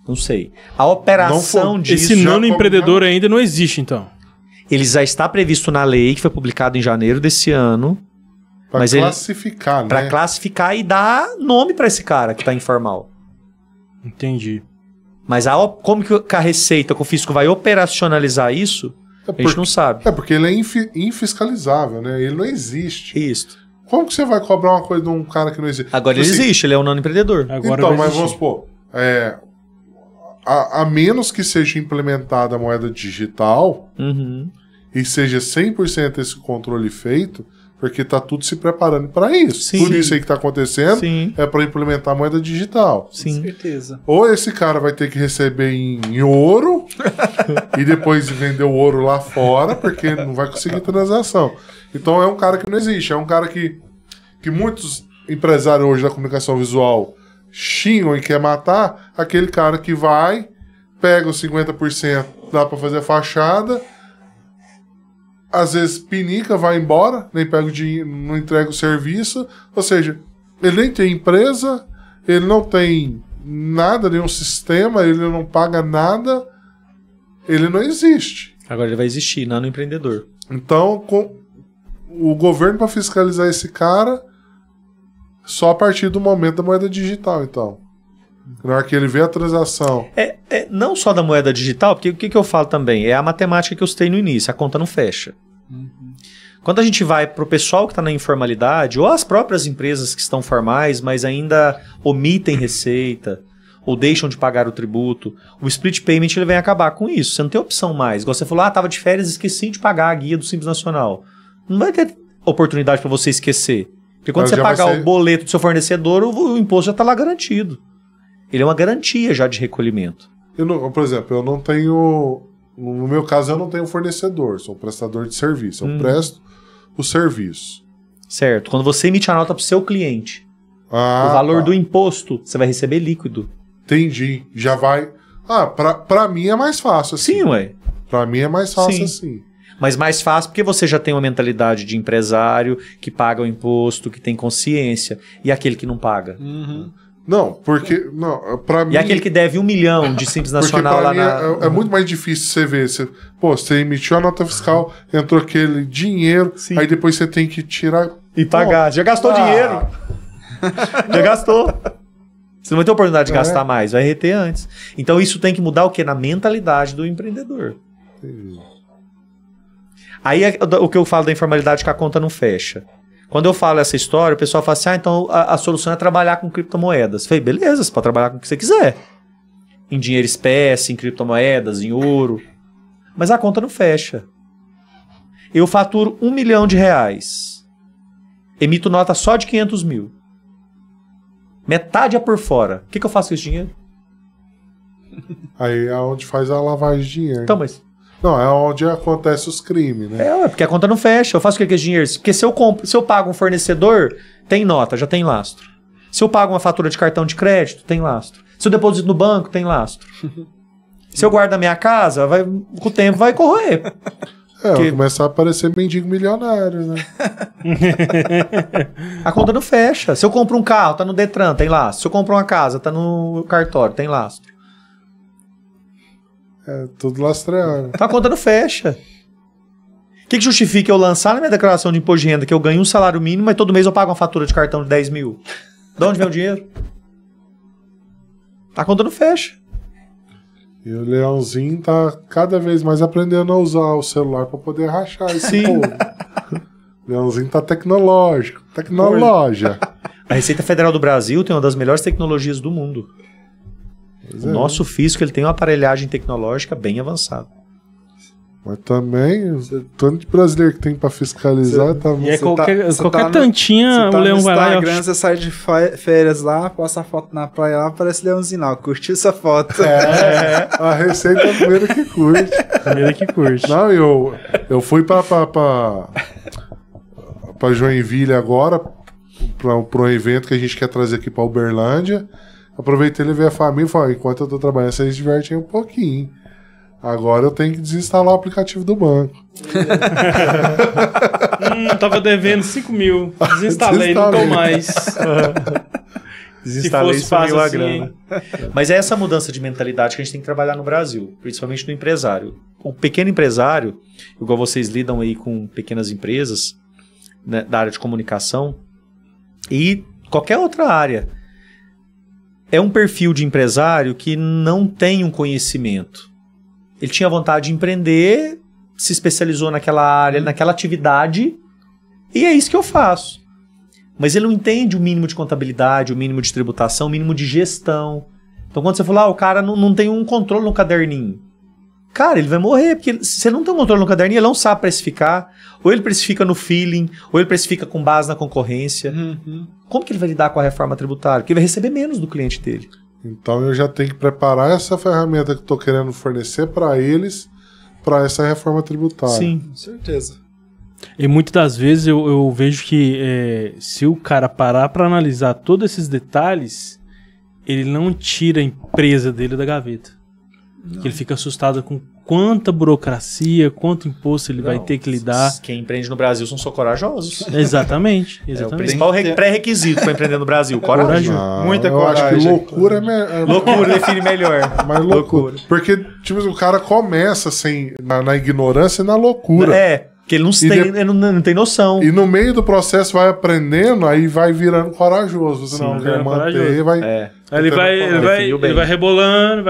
Não sei. A operação disso... Esse nanoempreendedor ainda não existe, então. Ele já está previsto na lei, que foi publicado em janeiro desse ano. Para classificar, né? Para classificar e dar nome para esse cara que está informal. Entendi. Mas como que a Receita, que o fisco vai operacionalizar isso, a gente não sabe. Porque ele é infiscalizável, né? Ele não existe. Isso. Como que você vai cobrar uma coisa de um cara que não existe? Agora ele existe, ele é um nanoempreendedor. Então, mas vamos supor, a menos que seja implementada a moeda digital e seja 100% esse controle feito, Porque tá tudo se preparando para isso. Sim. Tudo isso aí que tá acontecendo Sim. é para implementar a moeda digital. Com Sim. certeza. Ou esse cara vai ter que receber em ouro e depois vender o ouro lá fora, porque não vai conseguir transação. Então é um cara que não existe. É um cara que muitos empresários hoje da comunicação visual xingam e quer matar. Aquele cara que vai, pega os 50%, dá para fazer a fachada, às vezes pinica, vai embora, nem pega o dinheiro, não entrega o serviço. Ou seja, ele nem tem empresa, ele não tem nada, nenhum sistema, ele não paga nada, ele não existe. Agora ele vai existir, não no empreendedor. Então, o governo para fiscalizar esse cara só a partir do momento da moeda digital, então. Na hora que ele vê a transação. Não só da moeda digital, porque o que eu falo também? É a matemática que eu citei no início, a conta não fecha. Quando a gente vai para o pessoal que está na informalidade, ou as próprias empresas que estão formais, mas ainda omitem receita, ou deixam de pagar o tributo, o split payment ele vem acabar com isso. Você não tem opção mais. Igual você falou, estava de férias e esqueci de pagar a guia do Simples Nacional. Não vai ter oportunidade para você esquecer. Porque quando Mas você já pagar vai ser- o boleto do seu fornecedor, o imposto já está lá garantido. Ele é uma garantia já de recolhimento. Por exemplo, eu não tenho. No meu caso, eu não tenho fornecedor, sou um prestador de serviço. Eu presto o serviço. Certo? Quando você emite a nota para o seu cliente, Ah, o valor tá. do imposto, você vai receber líquido. Entendi. Já vai. Pra mim é mais fácil assim. Sim, ué. Pra mim é mais fácil Sim. assim. Mas mais fácil porque você já tem uma mentalidade de empresário que paga o imposto, que tem consciência. E aquele que não paga. Não, porque. Não, pra mim. E aquele que deve 1 milhão de Simples Porque Nacional pra lá mim na... é muito mais difícil você ver. Você emitiu a nota fiscal, entrou aquele dinheiro, Sim. aí depois você tem que tirar. E pagar. Já gastou dinheiro. Já gastou. Você não vai ter oportunidade de gastar mais, vai reter antes. Então isso tem que mudar o quê? Na mentalidade do empreendedor. Aí é o que eu falo da informalidade que a conta não fecha. Quando eu falo essa história, o pessoal fala assim, então a solução é trabalhar com criptomoedas. Eu falei, beleza, você pode trabalhar com o que você quiser. Em dinheiro espécie, em criptomoedas, em ouro. Mas a conta não fecha. Eu faturo R$1 milhão. Emito nota só de 500 mil. Metade é por fora. O que eu faço com esse dinheiro? Aí é onde faz a lavagem de dinheiro. Então, mas... Não, é onde acontece os crimes, né? porque a conta não fecha. Eu faço o que com esse dinheiro? Porque se eu pago um fornecedor, tem nota, já tem lastro. Se eu pago uma fatura de cartão de crédito, tem lastro. Se eu deposito no banco, tem lastro. Se eu guardo na minha casa, com o tempo vai corroer. Vai começar a aparecer mendigo milionário, né? A conta não fecha. Se eu compro um carro, tá no Detran, tem lastro. Se eu compro uma casa, tá no cartório, tem lastro. É tudo lastreado. Então a conta não fecha. O que justifica eu lançar na minha declaração de imposto de renda que eu ganho um salário mínimo, mas todo mês eu pago uma fatura de cartão de 10 mil? De onde vem o dinheiro? A conta não fecha. E o Leãozinho tá cada vez mais aprendendo a usar o celular pra poder rachar esse povo. O Leãozinho tá tecnológico. Tecnologia. A Receita Federal do Brasil tem uma das melhores tecnologias do mundo. O nosso fisco ele tem uma aparelhagem tecnológica bem avançada. Mas também, o tanto de brasileiro que tem pra fiscalizar tá E é qualquer tá no- tantinha, Você tá o leão no vai lá e... Instagram, você sai de férias lá, posta a foto na praia lá, parece Leãozinho lá. Curtiu essa foto. a receita é a primeira que curte. Primeiro que curte. Não, eu fui pra Joinville agora, pra um evento que a gente quer trazer aqui pra Uberlândia. Aproveitei e levei a família e falei, enquanto eu tô trabalhando, vocês divertem um pouquinho. Agora eu tenho que desinstalar o aplicativo do banco. Tava devendo 5 mil. Desinstalei, não tô mais. Desinstalei Se fosse fácil a assim, grana. hein? Mas é essa mudança de mentalidade que a gente tem que trabalhar no Brasil, principalmente no empresário. O pequeno empresário, igual vocês lidam aí com pequenas empresas, né, da área de comunicação e qualquer outra área, é um perfil de empresário que não tem um conhecimento. Ele tinha vontade de empreender, se especializou naquela área, naquela atividade, e é isso que eu faço. Mas ele não entende o mínimo de contabilidade, o mínimo de tributação, o mínimo de gestão. Então quando você fala, o cara não tem um controle no caderninho. cara, ele vai morrer, porque se ele não tem um controle no caderninho, ele não sabe precificar, ou ele precifica no feeling, ou ele precifica com base na concorrência. Como que ele vai lidar com a reforma tributária? Porque ele vai receber menos do cliente dele. Então eu já tenho que preparar essa ferramenta que eu estou querendo fornecer para eles, para essa reforma tributária. Sim. Com certeza. E muitas das vezes eu vejo que se o cara parar para analisar todos esses detalhes, ele não tira a empresa dele da gaveta. Porque ele fica assustado com quanta burocracia, quanto imposto ele vai ter que lidar. Quem empreende no Brasil são corajosos. Exatamente. É o principal pré-requisito para empreender no Brasil. Coragem. Muita eu coragem. acho que loucura é Loucura define melhor. mais loucura. Porque, tipo, o cara começa assim, na ignorância e na loucura. Porque ele não tem noção. E no meio do processo vai aprendendo, aí vai virando corajoso. Você não quer manter, vai... Aí ele vai rebolando,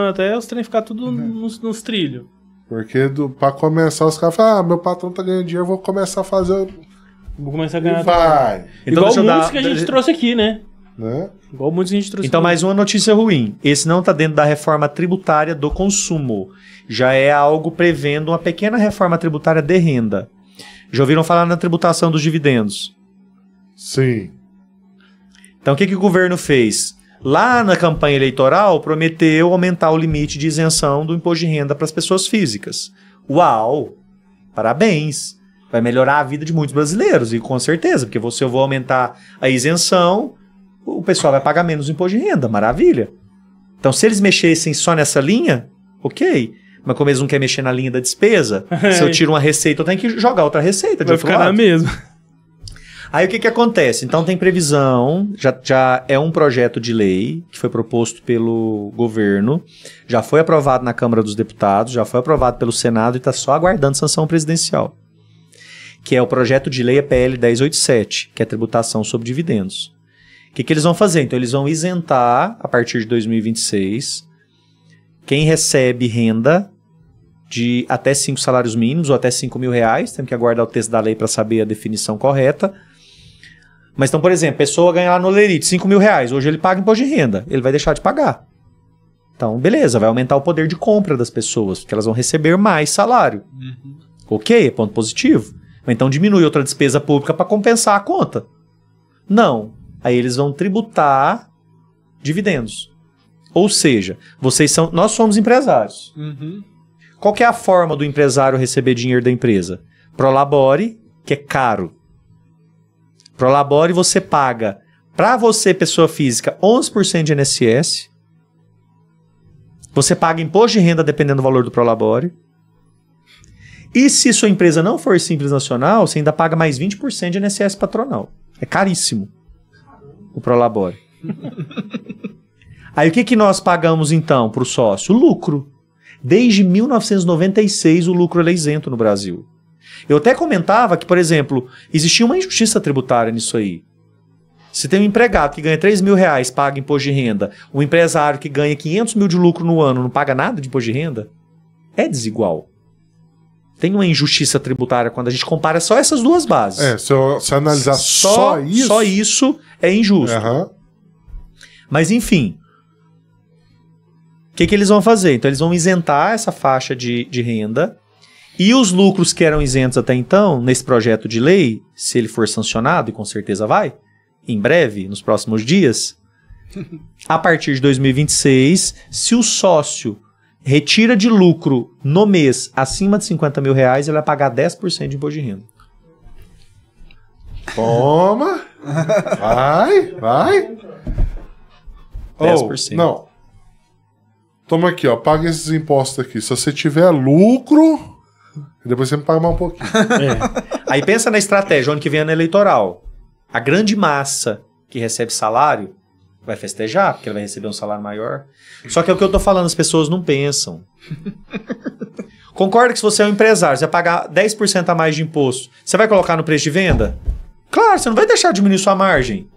até os trem ficar tudo nos trilhos. Porque pra começar, os caras falam, meu patrão tá ganhando dinheiro, eu vou começar a fazer... Vou começar a ganhar. E vai. Então, igual muitos que a gente trouxe aqui, né? Igual muitos que a gente trouxe Então, aqui. mais uma notícia ruim. Esse não tá dentro da reforma tributária do consumo. Já é algo prevendo uma pequena reforma tributária de renda. Já ouviram falar na tributação dos dividendos? Sim. Então, o que o governo fez? Lá na campanha eleitoral, prometeu aumentar o limite de isenção do imposto de renda para as pessoas físicas. Uau! Parabéns! Vai melhorar a vida de muitos brasileiros, e com certeza, porque se eu vou aumentar a isenção, o pessoal vai pagar menos imposto de renda. Maravilha! Então, se eles mexessem só nessa linha, ok. Mas como eles não querem mexer na linha da despesa, se eu tiro uma receita, eu tenho que jogar outra receita de vai outro ficar lado. na mesma. Aí o que acontece? Então tem previsão, já é um projeto de lei que foi proposto pelo governo, já foi aprovado na Câmara dos Deputados, já foi aprovado pelo Senado e está só aguardando sanção presidencial. Que é o projeto de lei PL 1087, que é a tributação sobre dividendos. O que eles vão fazer? Então eles vão isentar, a partir de 2026, quem recebe renda de até 5 salários mínimos ou até R$5.000, temos que aguardar o texto da lei para saber a definição correta. Mas então, por exemplo, a pessoa ganha lá no Lerite R$5.000, hoje ele paga imposto de renda, ele vai deixar de pagar. Então, beleza, vai aumentar o poder de compra das pessoas, porque elas vão receber mais salário. Ok, é ponto positivo. Mas então diminui outra despesa pública para compensar a conta. Não, aí eles vão tributar dividendos. Ou seja, nós somos empresários. Qual que é a forma do empresário receber dinheiro da empresa? Prolabore, que é caro. Prolabore você paga, para você, pessoa física, 11% de INSS. Você paga imposto de renda dependendo do valor do Prolabore. E se sua empresa não for Simples Nacional, você ainda paga mais 20% de INSS patronal. É caríssimo o Prolabore. Aí o que nós pagamos então para o sócio? Lucro. Desde 1996 o lucro é isento no Brasil. Eu até comentava que, por exemplo, existia uma injustiça tributária nisso aí. Se tem um empregado que ganha R$3.000, paga imposto de renda, um empresário que ganha 500 mil de lucro no ano não paga nada de imposto de renda, é desigual. Tem uma injustiça tributária quando a gente compara só essas duas bases. Se analisar só isso... Só isso é injusto. Mas, enfim... O que eles vão fazer? Então, eles vão isentar essa faixa de renda e os lucros que eram isentos até então, nesse projeto de lei, se ele for sancionado, e com certeza vai, em breve, nos próximos dias, a partir de 2026, se o sócio retira de lucro no mês acima de R$50.000, ele vai pagar 10% de imposto de renda. Toma! Vai! 10%. Não. Toma aqui, ó. Paga esses impostos aqui. Se você tiver lucro, depois você me paga mais um pouquinho. Aí pensa na estratégia, ano que vem é ano eleitoral. A grande massa que recebe salário vai festejar, porque ele vai receber um salário maior. Só que é o que eu tô falando, as pessoas não pensam. Concorda que se você é um empresário, você vai pagar 10% a mais de imposto, você vai colocar no preço de venda? Claro, você não vai deixar diminuir sua margem.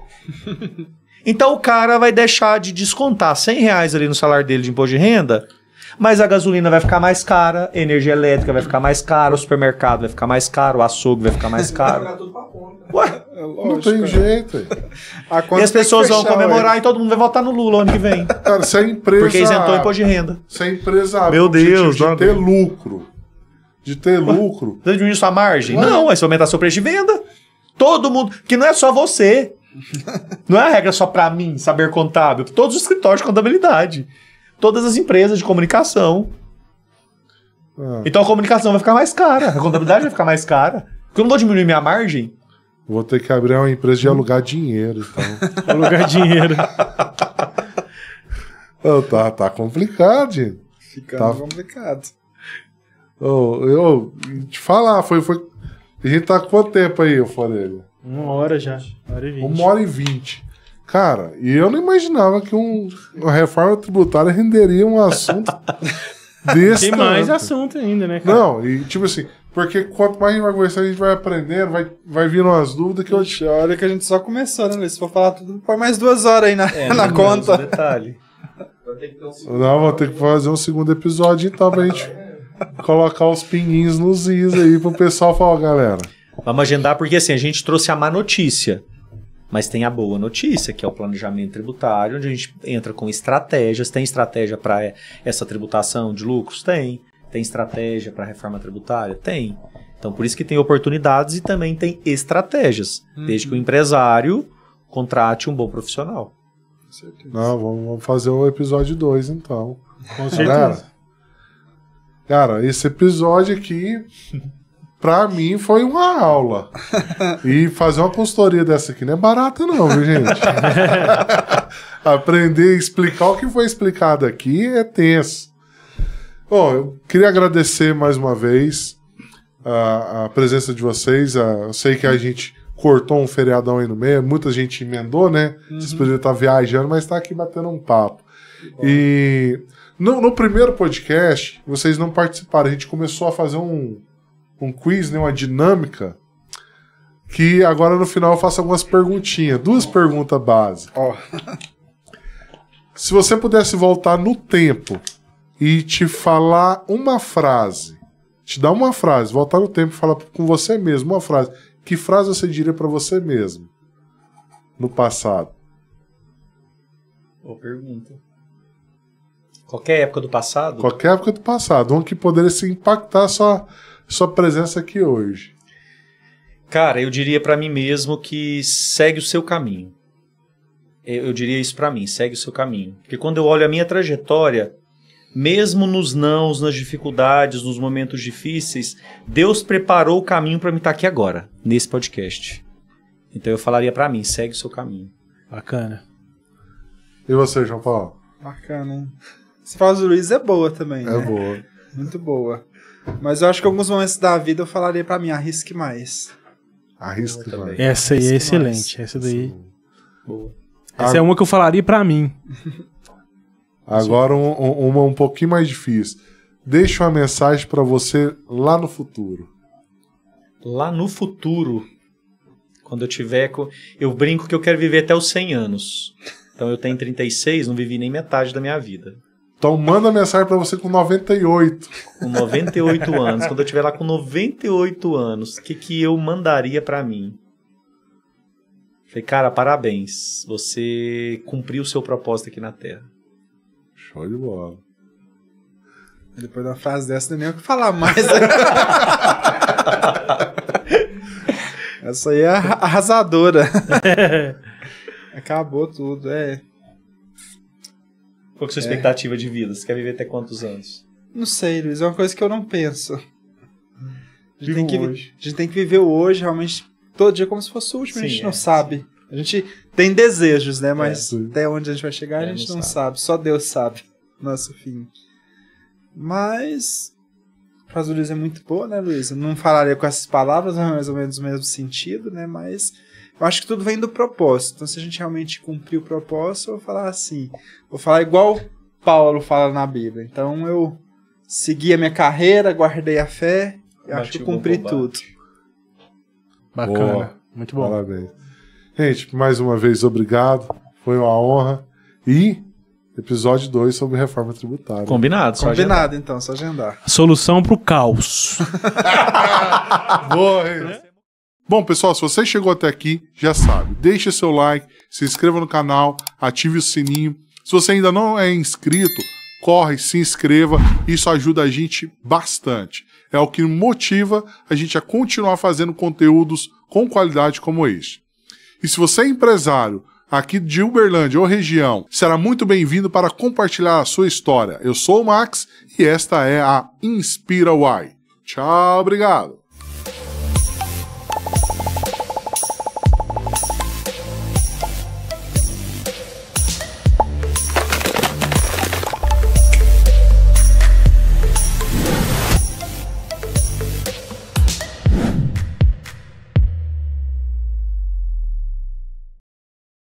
Então o cara vai deixar de descontar R$100 ali no salário dele de imposto de renda, Mas a gasolina vai ficar mais cara, a energia elétrica vai ficar mais cara, o supermercado vai ficar mais caro, o açougue vai ficar mais caro. Ué, Não tem jeito. e as pessoas vão comemorar e todo mundo vai votar no Lula ano que vem. Cara, se a empresa... Porque isentou o imposto de renda. Se a empresa... Meu Deus, de ter lucro. De ter lucro. Você diminuir sua margem? Ué? Não, é se aumentar seu preço de venda. Todo mundo... Que não é só você. Não é a regra só pra mim, saber contábil. Todos os escritórios de contabilidade. Todas as empresas de comunicação. Então a comunicação vai ficar mais cara. A contabilidade vai ficar mais cara. Porque eu não vou diminuir minha margem. Vou ter que abrir uma empresa de alugar dinheiro, então. Alugar dinheiro. Tá complicado, gente. Ficando complicado. Eu te falar, foi... A gente tá com quanto tempo aí, Forelha? 1 hora já. 1h20. 1h20. Cara, e eu não imaginava que uma reforma tributária renderia um assunto desse. Tem mais assunto ainda, né, cara? Não, e tipo assim, porque quanto mais a gente vai conversando, a gente vai aprendendo, vai vindo umas dúvidas que eu... Poxa, olha que a gente só começou, né, Luiz? Se for falar tudo, põe mais 2 horas aí na conta. Detalhe. Não, vou ter que fazer um segundo episódio então pra gente colocar os pinguinhos nos is aí pro pessoal falar, galera. Vamos agendar porque assim, a gente trouxe a má notícia. Mas tem a boa notícia, que é o planejamento tributário, onde a gente entra com estratégias. Tem estratégia para essa tributação de lucros? Tem. Tem estratégia para reforma tributária? Tem. Então, por isso que tem oportunidades e também tem estratégias. Desde que o empresário contrate um bom profissional. Com certeza. Não, vamos fazer o episódio 2, então. Com certeza. Cara, esse episódio aqui, pra mim, foi uma aula. E fazer uma consultoria dessa aqui não é barata não, viu, gente? Aprender a explicar o que foi explicado aqui é tenso. Bom, eu queria agradecer mais uma vez a presença de vocês. Eu sei que a gente cortou um feriadão aí no meio, muita gente emendou, né? Vocês poderiam estar viajando, mas está aqui batendo um papo. E no primeiro podcast, vocês não participaram, a gente começou a fazer um quiz, né, uma dinâmica, que agora no final eu faço algumas perguntinhas, 2 perguntas básicas. Se você pudesse voltar no tempo e te falar uma frase, te dar uma frase, voltar no tempo e falar com você mesmo uma frase, que frase você diria pra você mesmo no passado? Boa pergunta. Qualquer época do passado? Qualquer época do passado, um que poderia se impactar sua presença aqui hoje. Cara, eu diria pra mim mesmo que segue o seu caminho. Eu diria isso pra mim, segue o seu caminho. Porque quando eu olho a minha trajetória, mesmo nos nãos, nas dificuldades, nos momentos difíceis, Deus preparou o caminho pra mim estar aqui agora, nesse podcast. Então eu falaria pra mim, segue o seu caminho. Bacana. E você, João Paulo? Bacana, hein? Se fala do Luiz é boa também, né? É boa. Muito boa. Mas eu acho que em alguns momentos da vida eu falaria pra mim, arrisque mais. Arrisca também. Essa aí é Arrisque excelente. mais. Essa daí. Boa. Essa é uma que eu falaria pra mim. Agora uma um pouquinho mais difícil. Deixa uma mensagem pra você lá no futuro. Lá no futuro, quando eu tiver... Eu brinco que eu quero viver até os 100 anos. Então eu tenho 36, não vivi nem metade da minha vida. Então manda mensagem pra você com 98. Com 98 anos. Quando eu estiver lá com 98 anos, o que eu mandaria pra mim? Falei, cara, parabéns. Você cumpriu o seu propósito aqui na Terra. Show de bola. Depois de uma frase dessa, não tem nem o que falar mais. Essa aí é arrasadora. Acabou tudo, Qual que é a sua expectativa de vida? Você quer viver até quantos anos? Não sei, Luiz, é uma coisa que eu não penso. A gente tem que viver o hoje realmente todo dia como se fosse o último. Sim, a gente não sabe. A gente tem desejos, né? Mas até onde a gente vai chegar a gente não sabe. Só Deus sabe. Nosso fim. Mas a frase do Luiz é muito boa, né, Luiz? Eu não falaria com essas palavras, mais ou menos o mesmo sentido, né? Mas eu acho que tudo vem do propósito. Então, se a gente realmente cumprir o propósito, eu vou falar assim. Vou falar igual Paulo fala na Bíblia. Então, eu segui a minha carreira, guardei a fé e acho que eu cumpri tudo. Bacana. Boa. Muito bom. Parabéns. Gente, mais uma vez, obrigado. Foi uma honra. E Episódio 2 sobre reforma tributária. Combinado, só Combinado, então, só agendar. Solução pro caos. Boa, hein? Bom, pessoal, se você chegou até aqui, já sabe. Deixe seu like, se inscreva no canal, ative o sininho. Se você ainda não é inscrito, corre, se inscreva. Isso ajuda a gente bastante. É o que motiva a gente a continuar fazendo conteúdos com qualidade como este. E se você é empresário aqui de Uberlândia ou região, será muito bem-vindo para compartilhar a sua história. Eu sou o Max e esta é a Inspira Why. Tchau, obrigado.